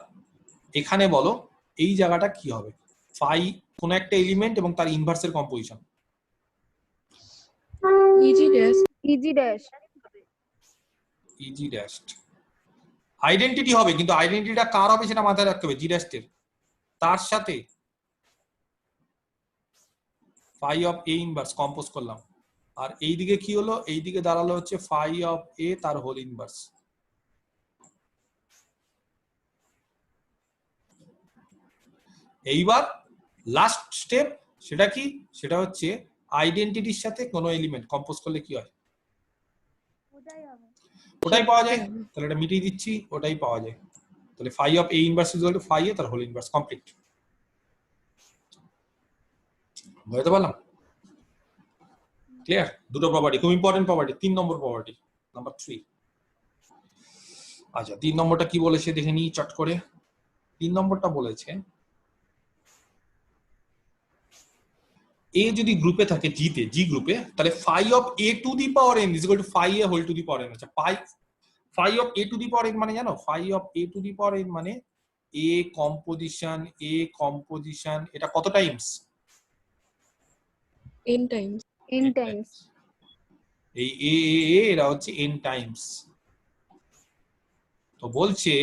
এখানে বলো এই জায়গাটা কি হবে? ফাই কোন একটা এলিমেন্ট এবং তার ইনভার্সের composition. E g dash. Easy dash. Easy dash. Identity হবে, কিন্তু আইডেন্টিটিটা কার হবে সেটা মাথায় রাখতে হবে। জি ড্যাশের তার সাথে phi of a inverse compose করলাম, আর এইদিকে কি হলো? এইদিকে দাঁড়ালো হচ্ছে ফাই অফ এ তার হোল ইনভার্স। এইবার লাস্ট স্টেপ, সেটা কি? সেটা হচ্ছে আইডেন্টিটির সাথে কোনো এলিমেন্ট কম্পোজ করলে কি হয়? ওটাই হবে। ওটাই পাওয়া যায়। তাহলে এটা মিটিয়ে দিচ্ছি, ওটাই পাওয়া যায়। তাহলে phi of a inverse is equal to phi a তার হোল ইনভার্স। কমপ্লিট। বুঝতে পারলাম? ক্লিয়ার? দুটো প্রপার্টি খুব ইম্পর্টেন্ট প্রপার্টি। 3 নম্বর প্রপার্টি, নাম্বার 3। আচ্ছা 3 নম্বরটা কি বলেছে দেখে নিই চট করে। 3 নম্বরটা বলেছে এ যদি গ্রুপে থাকে জিতে, জি গ্রুপে, তাহলে phi of a to the power n is equal to phi a whole to the power n। আচ্ছা phi of a to the power n মানে জানো? phi of a to the power n মানে a composition এটা কত Times? n times. n Times. এই এরা হচ্ছে n Times. তো বলছে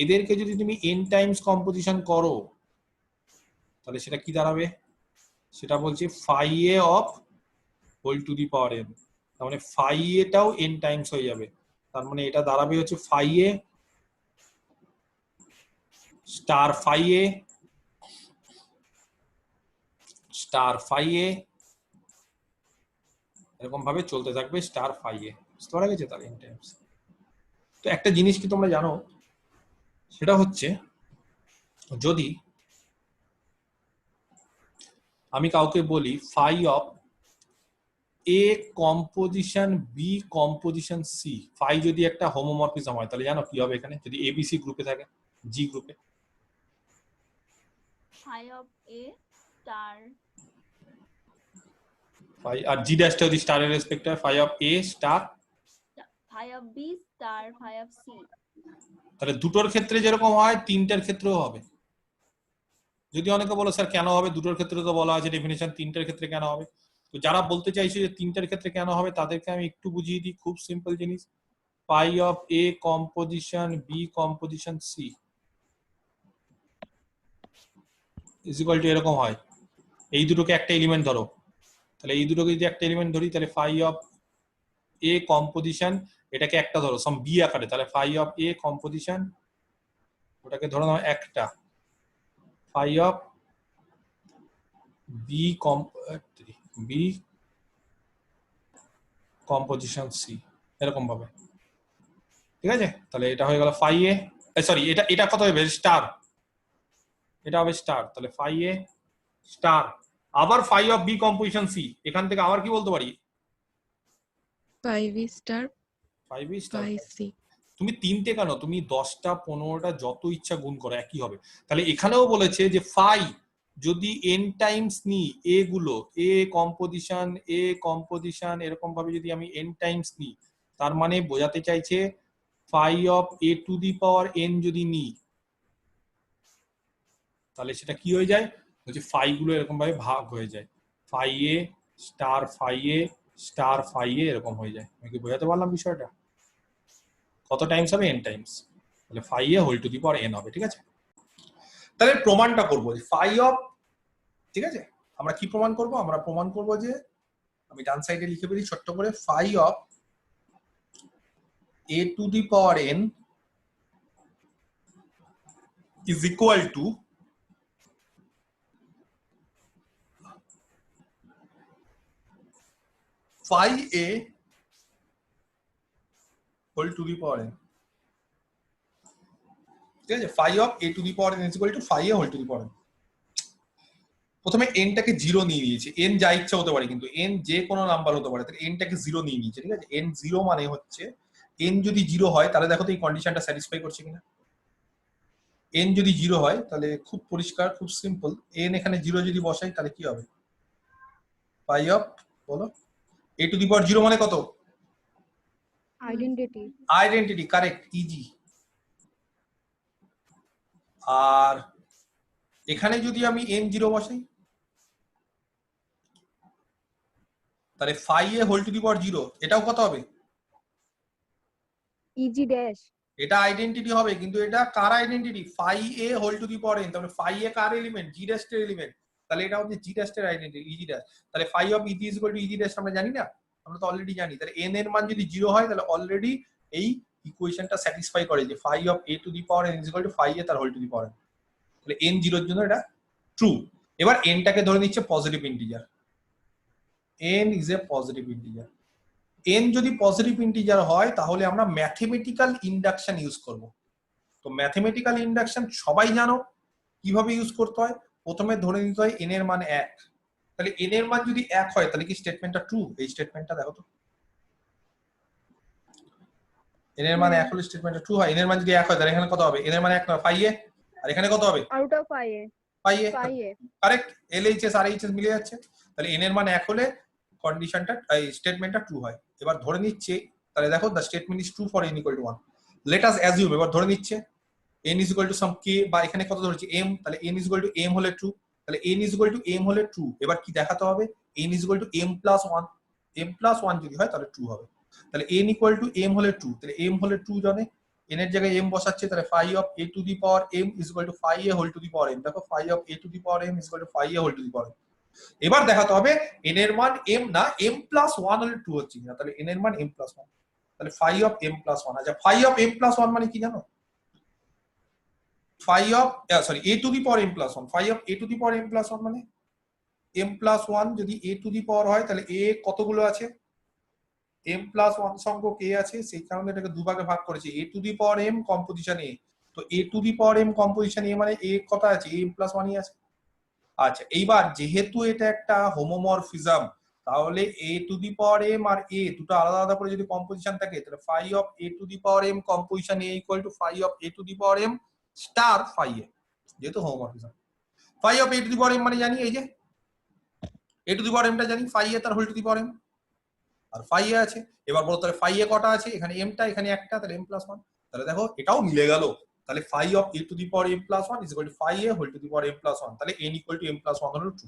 এদেরকে যদি তুমি n টাইমস কম্পোজিশন করো তাহলে সেটা কি দাঁড়াবে? সেটা বলছে phi a of whole to the power n। তার মানে phi a টাও n টাইমস হয়ে যাবে। তার মানে এটা দাঁড়াবে হচ্ছে phi a star phi a star phi a, এরকম ভাবে চলতে থাকবে স্টার phi a। বুঝতে পারা গেছে? তার n টাইমস। তো একটা জিনিস কি তোমরা জানো, সেটা হচ্ছে যদি আমি কাউকে বলি phi of a composition b composition c, phi যদি একটা হোমোমরফিজম হয় তাহলে জানো কি হবে এখানে? যদি abc গ্রুপে থাকে, জি গ্রুপে, phi of a star phi আর জি ড্যাশটা যদি স্টারের রেসপেক্ট হয় phi of a star, phi of b star phi of c। তাহলে দুটোর ক্ষেত্রে যেরকম হয় তিনটার ক্ষেত্রেও হবে। যদি অনেকে বলো স্যার কেন হবে? দুটোর ক্ষেত্রে তো বলা আছে ডেফিনিশন, তিনটার ক্ষেত্রে কেন হবে? তো যারা বলতে চাইছে যে তিনটার ক্ষেত্রে কেন হবে তাদেরকে আমি একটু বুঝিয়ে দিই, খুব সিম্পল জিনিস। phi of a composition b composition c is equal two এরকম হয়। এই দুটোকে একটা এলিমেন্ট ধরো, তাহলে এই দুটোকে যদি একটা এলিমেন্ট ধরি তাহলে phi of a কম্পোজিশন এটাকে একটা ধরো সাম b আকারে, তাহলে phi of a কম্পোজিশন ওটাকে ধরো নাও একটা, phi of b composition c এরকম ভাবে। ঠিক আছে? তাহলে এটা হয়ে গেল phi a, সরি এটা কত হবে? স্টার, এটা হবে স্টার। তাহলে phi a স্টার, আবার phi of b composition c, এখান থেকে আবার কি বলতে পারি? 5v star phi b star. by c. তুমি তিনটে কেন, তুমি 10টা 15টা যত ইচ্ছা গুণ করো একই হবে। তাহলে এখানেও বলেছে যে phi যদি n টাইমস নি a গুলো, a কম্পোজিশন এরকম ভাবে যদি আমি n টাইমস নি, তার মানে বোঝাতে চাইছে phi of a to the power n যদি নি তাহলে সেটা কি হয়ে যায়? হচ্ছে phi গুলো এরকম ভাবে ভাগ হয়ে যায়, phi a star phi a star phi a এরকম হয়ে যায়। আমি কি বোঝাতে পারলাম বিষয়টা? কত টাইমস হবে? n times. তাহলে phi a whole to the power n হবে। ঠিক আছে? তাহলে প্রমাণটা করবো phi of, ঠিক আছে, আমরা কি প্রমাণ করব? আমরা প্রমাণ করব যে আমি ডান সাইডে লিখে ফেলি ছোট্ট করে, phi of a to the power n is equal to phi a whole to the power n। ঠিক আছে? phi of a to the power n is equal to phi a whole to the power n। প্রথমে n টাকে 0 নিয়ে নিয়েছে, n যা ইচ্ছা হতে পারে কিন্তু n যে কোনো নাম্বার হতে পারে, তাহলে n টাকে 0 নিয়ে নিয়েছে। ঠিক আছে? n 0 মানে হচ্ছে n যদি 0 হয় তাহলে দেখো তো এই কন্ডিশনটা স্যাটিসফাই করছে কিনা। n যদি 0 হয় তাহলে খুব পরিষ্কার, খুব সিম্পল, n এখানে 0 যদি বসাই তাহলে কি হবে? phi of, বলো, a to the power 0 মানে কত? Identity, correct, easy. আর এখানে যদি আমি n0 বসাই তাহলে phi a whole to the power 0, এটাও কত হবে? Easy dash. এটা আইডেন্টিটি হবে, কিন্তু এটা কার identity? phi a whole to the power n। তাহলে phi a কার এলিমেন্ট? জি ড্যাশ এর এলিমেন্ট। তাহলে এটা হচ্ছে জি ড্যাশ এর আইডেন্টিটি, ইজি ড্যাশ। তাহলে phi of eg is equal to eg dash আমরা জানি না? আমরা তো অলরেডি জানি। তাহলে n এর মান যদি 0 হয় তাহলে অলরেডি এই ইকুয়েশনটা স্যাটিসফাই করে যে phi of a to the power n is equal to phi a তার whole to the power n। তাহলে n 0 এর জন্য এটা ট্রু। এবার n টাকে ধরে নিচ্ছে positive integer, n is a positive integer. n যদি পজিটিভ ইন্টিজার হয় তাহলে আমরা ম্যাথমেটিক্যাল ইন্ডাকশন ইউজ করব। তো ম্যাথমেটিক্যাল ইন্ডাকশন সবাই জানো কিভাবে ইউজ করতে হয়। প্রথমে ধরে নিতে হয় n এর মান 1, তাহলে n এর মান যদি 1 হয় তাহলে কি স্টেটমেন্টটা ট্রু? এই স্টেটমেন্টটা দেখো তো, n এর মান 1 হলে স্টেটমেন্টটা ট্রু হয়। n এর মান যদি 1 হয় তাহলে এখানে কত হবে? n এর মান 1 না phi a, আর এখানে কত হবে? Out of phi a phi a, phi a correct. LHS আর HS মিলে যাচ্ছে, তাহলে n এর মান 1 হলে কন্ডিশনটা এই স্টেটমেন্টটা ট্রু হয়। এবার ধরে নিচ্ছে, তাহলে দেখো the statement is true for n equal to 1। Let us assume, এবার ধরে নিচ্ছে n is equal to some k, বা এখানে কত ধরেছি m, তাহলে n is equal to m হলে ট্রু, তাহলে n is equal to m হলে ট্রু। এবার কি দেখাতে হবে? n is equal to m plus 1, m plus 1 যদি হয় তাহলে ট্রু হবে। তাহলে n ইকুয়াল টু m হলে ট্রু, তাহলে m হলে ট্রু জানে, n এর জায়গায় m বসাচ্ছে, তাহলে phi of a to the power m is equal to phi a whole to the power m। দেখো phi of a to the power m is equal to phi a whole to the power m। এবার দেখাতে হবে n এর মান m না m plus 1 হলে true হচ্ছে কিনা, তাহলে n এর মান m প্লাস 1, তাহলে phi অফ m প্লাস 1। আচ্ছা phi অফ m প্লাস 1 মানে কি জানো? phi of sorry a to the power m plus 1, phi of a to the power m plus 1 মানে m প্লাস 1 যদি a টু দি পাওয়ার হয় তাহলে a কতগুলো আছে? m প্লাস 1 সংখ্যক a আছে, সেই কারণে এটাকে দুভাগে ভাগ করেছি, a to the power m composition a। তো a to the power m composition a মানে a কত আছে? a প্লাস 1ই আছে। আচ্ছা এইবার যেহেতু এটা একটা হোমোমরফিজম, তাহলে a to the power m আর a দুটো আলাদা আলাদা করে যদি কম্পোজিশন থাকে, তাহলে phi of a to the power m composition a equal to phi of a to the power m star phi a, যেহেতু homomorphism. phi of a to the power m মানে জানি এই যে a to the power m টা জানি, phi a তার whole to the power m, আর phi a আছে। এবার বলো তাহলে phi a কটা আছে? এখানে m টা, এখানে একটা, তাহলে m প্লাস 1। তাহলে দেখো এটাও মিলে গেল, তাহলে phi of a to the power m plus 1 is equal to phi a whole to the power m plus 1, তাহলে n equal to m plus 1 হলো ট্রু।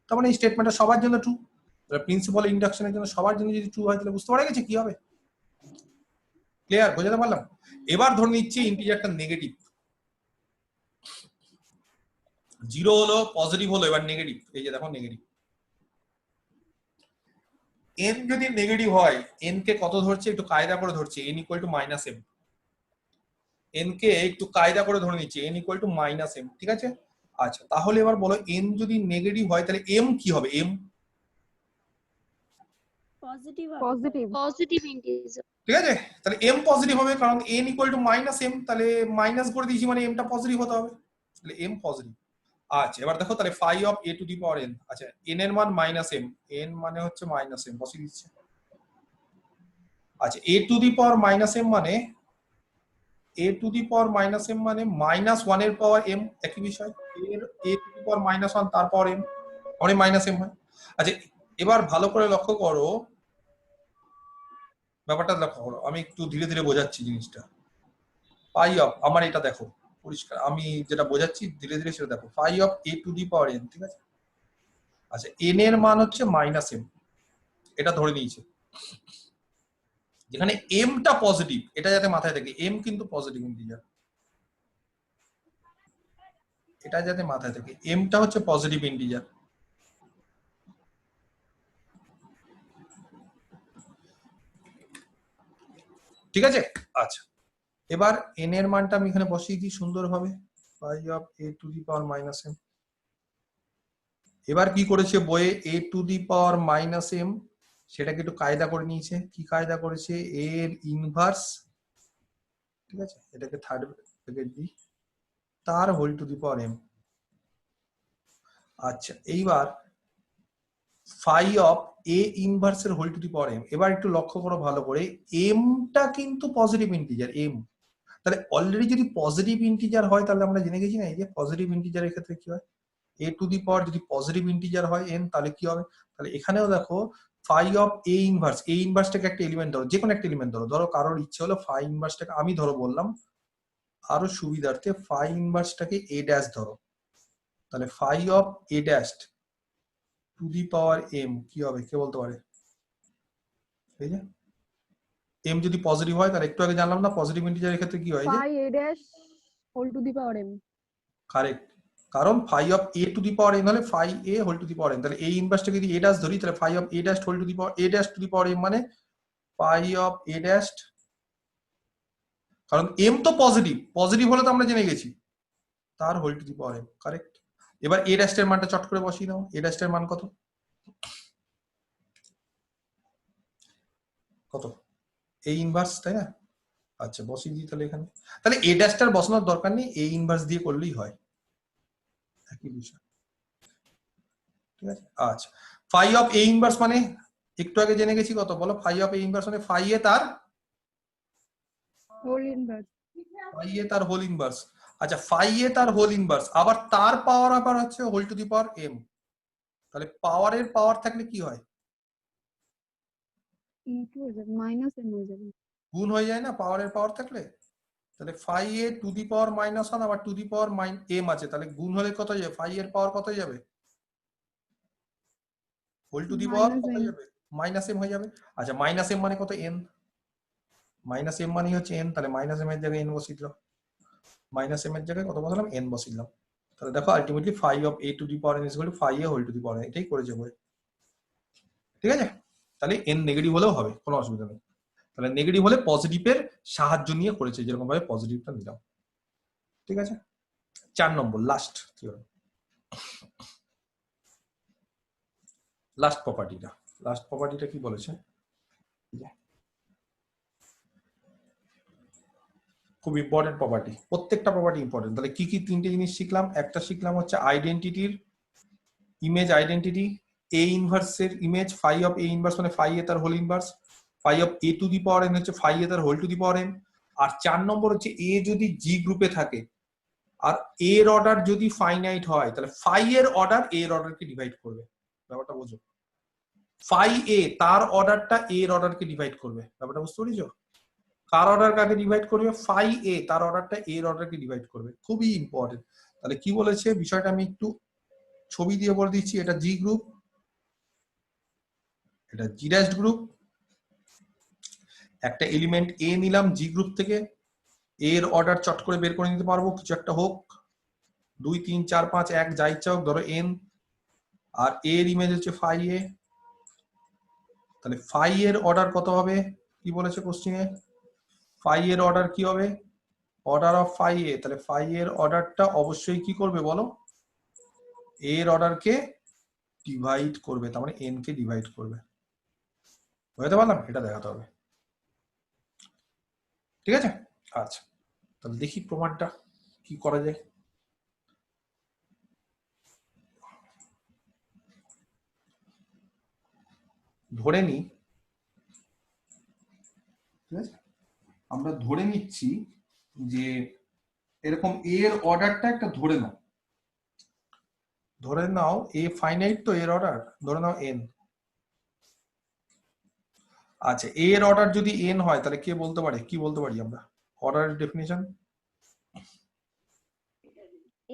তার মানে এই স্টেটমেন্টটা সবার জন্য ট্রু। তাহলে প্রিন্সিপাল ইন্ডাকশনের জন্য সবার জন্য যদি ট্রু হয় তাহলে বুঝতে পারা গেছে কি হবে। ক্লিয়ার? বোঝাতে পারলাম? এবার ধরে নিচ্ছি ইন্টিজারটা নেগেটিভ, 0 হলো, পজিটিভ হলো, এবার নেগেটিভ। এই যে দেখো নেগেটিভ, n যদি নেগেটিভ হয়, n কে কত ধরছে? একটু কায়দা করে ধরছে, n equal two minus m। n কে একটু কায়দা করে ধরে নিচ্ছি, n equal two minus m, ঠিক আছে? আচ্ছা তাহলে এবার বলো n যদি নেগেটিভ হয় তাহলে m কি হবে? m positive positive positive integer. ঠিক আছে, তাহলে m পজিটিভ হবে, কারণ n equal two minus m, তাহলে মাইনাস করে দিয়েছি মানে m টা পজিটিভ হতে হবে, তাহলে m পজিটিভ। আচ্ছা এবার দেখো তাহলে phi of a to the power n, আচ্ছা n এর মান মাইনাস m, n মানে হচ্ছে মাইনাস m, বসিয়ে দিচ্ছে। আচ্ছা a to the power minus m মানে a to the power minus m মানে মাইনাস 1 এর পাওয়ার m, একই বিষয়, এর a to the power minus 1 তার পাওয়ার m, মানে মাইনাস m হয়। আচ্ছা এবার ভালো করে লক্ষ্য করো, ব্যাপারটা লক্ষ্য করো, আমি একটু ধীরে ধীরে বোঝাচ্ছি জিনিসটা। phi অফ, আমার এটা দেখো পরিষ্কার, আমি যেটা বোঝাচ্ছি ধীরে ধীরে সেটা দেখো, phi of a to the power n, ঠিক আছে? আচ্ছা n এর মান হচ্ছে মাইনাস m, এটা ধরে নিয়েছে, যেখানে m টা পজিটিভ, এটা যাতে মাথায় থাকে, m কিন্তু পজিটিভ ইন্টিজার, এটা যাতে মাথায় থাকে, m টা হচ্ছে পজিটিভ ইন্টিজার। ঠিক আছে? আচ্ছা এবার n এর মানটা আমি এখানে বসিয়ে দিই সুন্দরভাবে, phi of a to the power minus m। এবার কি করেছে বইয়ে a to the power minus m, সেটাকে একটু কায়দা করে নিয়েছে। কি কায়দা করেছে? a এর ইনভার্স, ঠিক আছে, এটাকে থার্ড ব্র্যাকেট দিই, তার whole to the power m। আচ্ছা এইবার phi অফ a ইনভার্সের whole to the power m। এবার একটু লক্ষ্য করো ভালো করে, m টা কিন্তু পজিটিভ ইন্টিজার, m, তাহলে অলরেডি যদি পজিটিভ ইন্টিজার হয় তাহলে আমরা জেনে গেছি না এই যে পজিটিভ ইন্টিজারের ক্ষেত্রে কি হয়, a টু দি পাওয়ার যদি পজিটিভ ইন্টিজার হয় n, তাহলে কি হবে? তাহলে এখানেও দেখো phi অফ a ইনভার্সটাকে একটা এলিমেন্ট ধরো, যে কোনো একটা এলিমেন্ট ধরো, ধরো কারোর ইচ্ছে হলো phi ইনভার্সটাকে, আমি ধরো বললাম আরো সুবিধার্থে phi ইনভার্সটাকে a ড্যাশ ধরো, তাহলে phi of a dash to the power m কি হবে? কে বলতে পারে? এই যে m যদি পজিটিভ হয়, তাহলে একটু আগে জানলাম না পজিটিভ ইন্টিজারের ক্ষেত্রে কি হয়, যে phi a dash whole to the power m correct, কারণ phi of a to the power n হলে phi a whole to the power n, তাহলে a ইনভার্সটাকে যদি a ড্যাশ ধরি তাহলে phi of a dash whole to the power a dash to the power m মানে phi of a dash, কারণ m তো positive, positive হলে তো আমরা জেনে গেছি, তার whole to the power m, correct. এবার a ড্যাশ এর মানটা চট করে বসিয়ে দাও, a ড্যাশ এর মান কত? কত? a ইনভার্স, তাই না? আচ্ছা বসিয়ে দিই তাহলে এখানে, তাহলে a ড্যাশটার বসানোর দরকার নেই, a ইনভার্স দিয়ে করলেই হয়, একই বিষয়, ঠিক আছে। আচ্ছা, ফাই অফ এ ইনভার্স মানে একটু আগে জেনে গেছি কত, বলো ফাই অফ এ ইনভার্স মানে ফাই এ তার হোল ইনভার্স। ফাই এ তার হোল ইনভার্স। আচ্ছা, ফাই এ তার হোল ইনভার্স, আবার তার পাওয়ার আবার হচ্ছে whole to the power m. তাহলে পাওয়ারের পাওয়ার থাকলে কি হয়? ইনটু হয়ে যাবে, মাইনাস এম হয়ে যাবে। গুণ হয়ে যায় না পাওয়ারের পাওয়ার থাকলে। তাহলে phi a to the power minus one, আবার টু দি পাওয়ার এম আছে, তাহলে গুণ হলে কত যাবে? ফাই এর পাওয়ার কত যাবে? Whole to the power minus কত এম। যাবে? মাইনাস এম হয়ে যাবে। আচ্ছা, মাইনাস এম মানে কত? এন। মাইনাস এম মানে হচ্ছে এন, তাহলে মাইনাস এম এর জায়গায় এন বসিয়ে দিলাম। মাইনাস এম এর জায়গায় কত বসালাম? এন বসিয়ে দিলাম। তাহলে দেখো ultimately phi of a to the power n is equal to phi a whole to the power n, এটাই করেছে বই। ঠিক আছে, তাহলে এন নেগেটিভ হলেও হবে, কোনো অসুবিধা নেই। তাহলে নেগেটিভ হলে পজিটিভের সাহায্য নিয়ে করেছে, যেরকম ভাবে পজিটিভটা নিলাম। ঠিক আছে, 4 নম্বর লাস্ট থিওরেম, লাস্ট প্রপার্টিটা কি বলেছে? খুব ইম্পর্টেন্ট প্রপার্টি, প্রত্যেকটা প্রপার্টি ইম্পর্টেন্ট। তাহলে কি কি তিনটে জিনিস শিখলাম? একটা শিখলাম হচ্ছে আইডেন্টিটির ইমেজ, আইডেন্টিটি এ ইনভার্সের image, phi of a inverse মানে ফাই এ তার whole inverse, phi of a to the power n হচ্ছে ফাই এ তার whole to the power n. আর 4 নম্বর হচ্ছে এ যদি জি গ্রুপে থাকে আর এর অর্ডার যদি ফাইনাইট হয়, তাহলে ফাই এর অর্ডার এর অর্ডারকে ডিভাইড করবে। ব্যাপারটা বুঝো, ফাই এ তার অর্ডারটা এর অর্ডারকে ডিভাইড করবে। ব্যাপারটা বুঝতে পেরেছো? কার অর্ডার কাকে ডিভাইড করবে? ফাই এ তার অর্ডারটা এর অর্ডারকে ডিভাইড করবে। খুবই ইম্পর্টেন্ট। তাহলে কি বলেছে বিষয়টা আমি একটু ছবি দিয়ে বলে দিচ্ছি। এটা জি গ্রুপ, এটা জি ড্যাশড গ্রুপ। একটা এলিমেন্ট এ নিলাম জি গ্রুপ থেকে, এর অর্ডার চট করে বের করে নিতে পারবো, কিছু একটা হোক 2 3 4 5 1 যা ইচ্ছা হোক, ধরো এন, আর এর ইমেজ হচ্ছে ফাই এ। তাহলে ফাই এর অর্ডার কত হবে? কি বলেছে কোশ্চিনে? ফাই এর অর্ডার কি হবে? অর্ডার অফ ফাই এ। তাহলে ফাই এর অর্ডারটা অবশ্যই কি করবে বলো? এর অর্ডারকে ডিভাইড করবে, তার মানে এন কে ডিভাইড করবে। বুঝতে পারলাম? এটা দেখাতে হবে। ঠিক আছে, আচ্ছা তাহলে দেখি প্রমাণটা কি করা যায়। ধরে নি, ঠিক আছে, আমরা ধরে নিচ্ছি যে এরকম এর অর্ডারটা একটা ধরে নাও, ধরে নাও এ ফাইনাইট, তো এর অর্ডার ধরে নাও এন। আচ্ছা, এর অর্ডার যদি এন হয় তাহলে কে বলতে পারে, কি বলতে পারি আমরা অর্ডারের definition?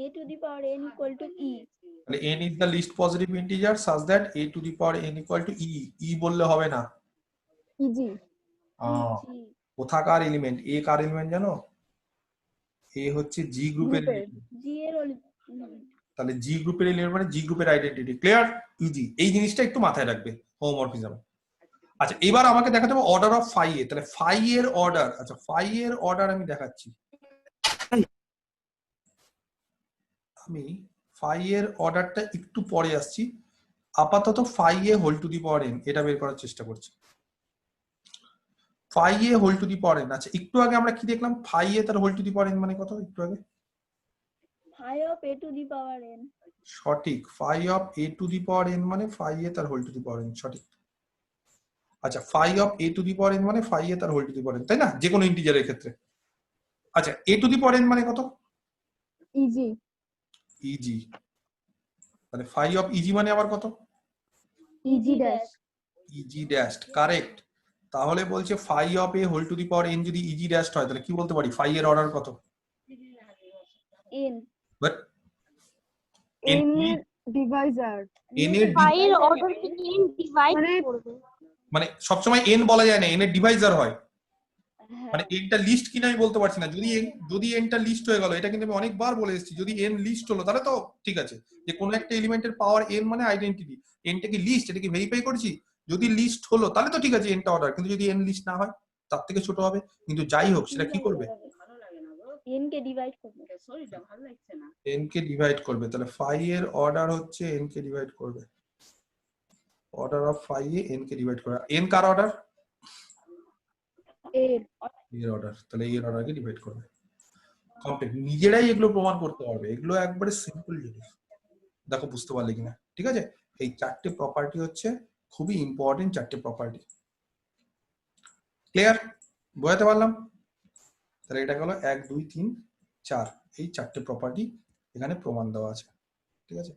a to the power n equal to e. তাহলে n is the least positive integer such that a to the power n equal to e। e বললে হবে না, ইজি। কোথাকার এলিমেন্ট? এ কার এলিমেন্ট জানো? এ হচ্ছে জি গ্রুপের এলিমেন্ট। g এর তাহলে জি গ্রুপের এলিমেন্ট মানে জি গ্রুপের আইডেন্টিটি। ক্লিয়ার? ইজি। এই জিনিসটা একটু মাথায় রাখবে হোমোমরফিজম। আচ্ছা, এবার আমাকে দেখাতে হবে অর্ডার অফ ফাই এ। তাহলে ফাই এর অর্ডার, আচ্ছা ফাই এর অর্ডার আমি দেখাচ্ছি। আমি ফাই এর অর্ডারটা একটু পরে আসছি, আপাতত phi a whole to the power n এটা বের করার চেষ্টা করছি। Phi a whole to the power n. আচ্ছা, একটু আগে আমরা কি দেখলাম? ফাই এ তার whole to the power n মানে কত? একটু আগে phi of a to the power n. সঠিক, phi of a to the power n মানে ফাই এ তার whole to the power n, সঠিক। আচ্ছা, phi of a to the power n মানে ফাই এ তার whole to the power n, তাই না? যে কোনো ইন্টিজারের ক্ষেত্রে। আচ্ছা, এ টু দি পাওয়ার এন মানে কত? ইজি। ইজি। তাহলে ফাই অফ ইজি মানে আবার কত? E G dash. Easy dash, correct. তাহলে বলছে phi of a whole to the power n যদি ইজি ড্যাশ হয় তাহলে কি বলতে পারি? ফাই এর অর্ডার কত? n. বাট এন এর ডিভাইজার। এন এর ফাই এর অর্ডার কে n ডিভাইড করবে। মানে সবসময় এন বলা যায় না, এন এর ডিভাইজার হয়। হ্যাঁ। মানে এনটা লিস্ট কিনা আমি বলতে পারছি না। যদি এনটা লিস্ট হয়ে গেল, এটা কিন্তু আমি অনেকবার বলে এসেছি, যদি এন লিস্ট হলো তাহলে তো ঠিক আছে, যে কোনো একটা এলিমেন্টের পাওয়ার এন মানে আইডেন্টিটি। এনটা কি লিস্ট, এটা কি ভেরিফাই করেছি? যদি লিস্ট হলো তাহলে তো ঠিক আছে, এনটা অর্ডার। কিন্তু যদি এন লিস্ট না হয় তার থেকে ছোট হবে। কিন্তু যাই হোক, সেটা কি করবে? n কে ডিভাইড করবে। এন কে ডিভাইড করবে। তাহলে ফাই এর অর্ডার হচ্ছে এন কে ডিভাইড করবে। Order of phi a n কে ডিভাইড করে। এন কার অর্ডার? এর এর অর্ডার। তাহলে এর অর্ডারকে ডিভাইড করবে। কমপ্লিট। নিজেরাই এগুলো প্রমাণ করতে পারবে, এগুলো একবারে সিম্পল জিনিস, দেখো বুঝতে পারলে কিনা, ঠিক আছে? এই 4টে প্রপার্টি হচ্ছে খুবই ইম্পর্টেন্ট 4টে প্রপার্টি। ক্লিয়ার? বোঝাতে পারলাম? তাহলে এটা গেল 1 2 3 4, এই 4টে প্রপার্টি এখানে প্রমাণ দেওয়া আছে, ঠিক আছে?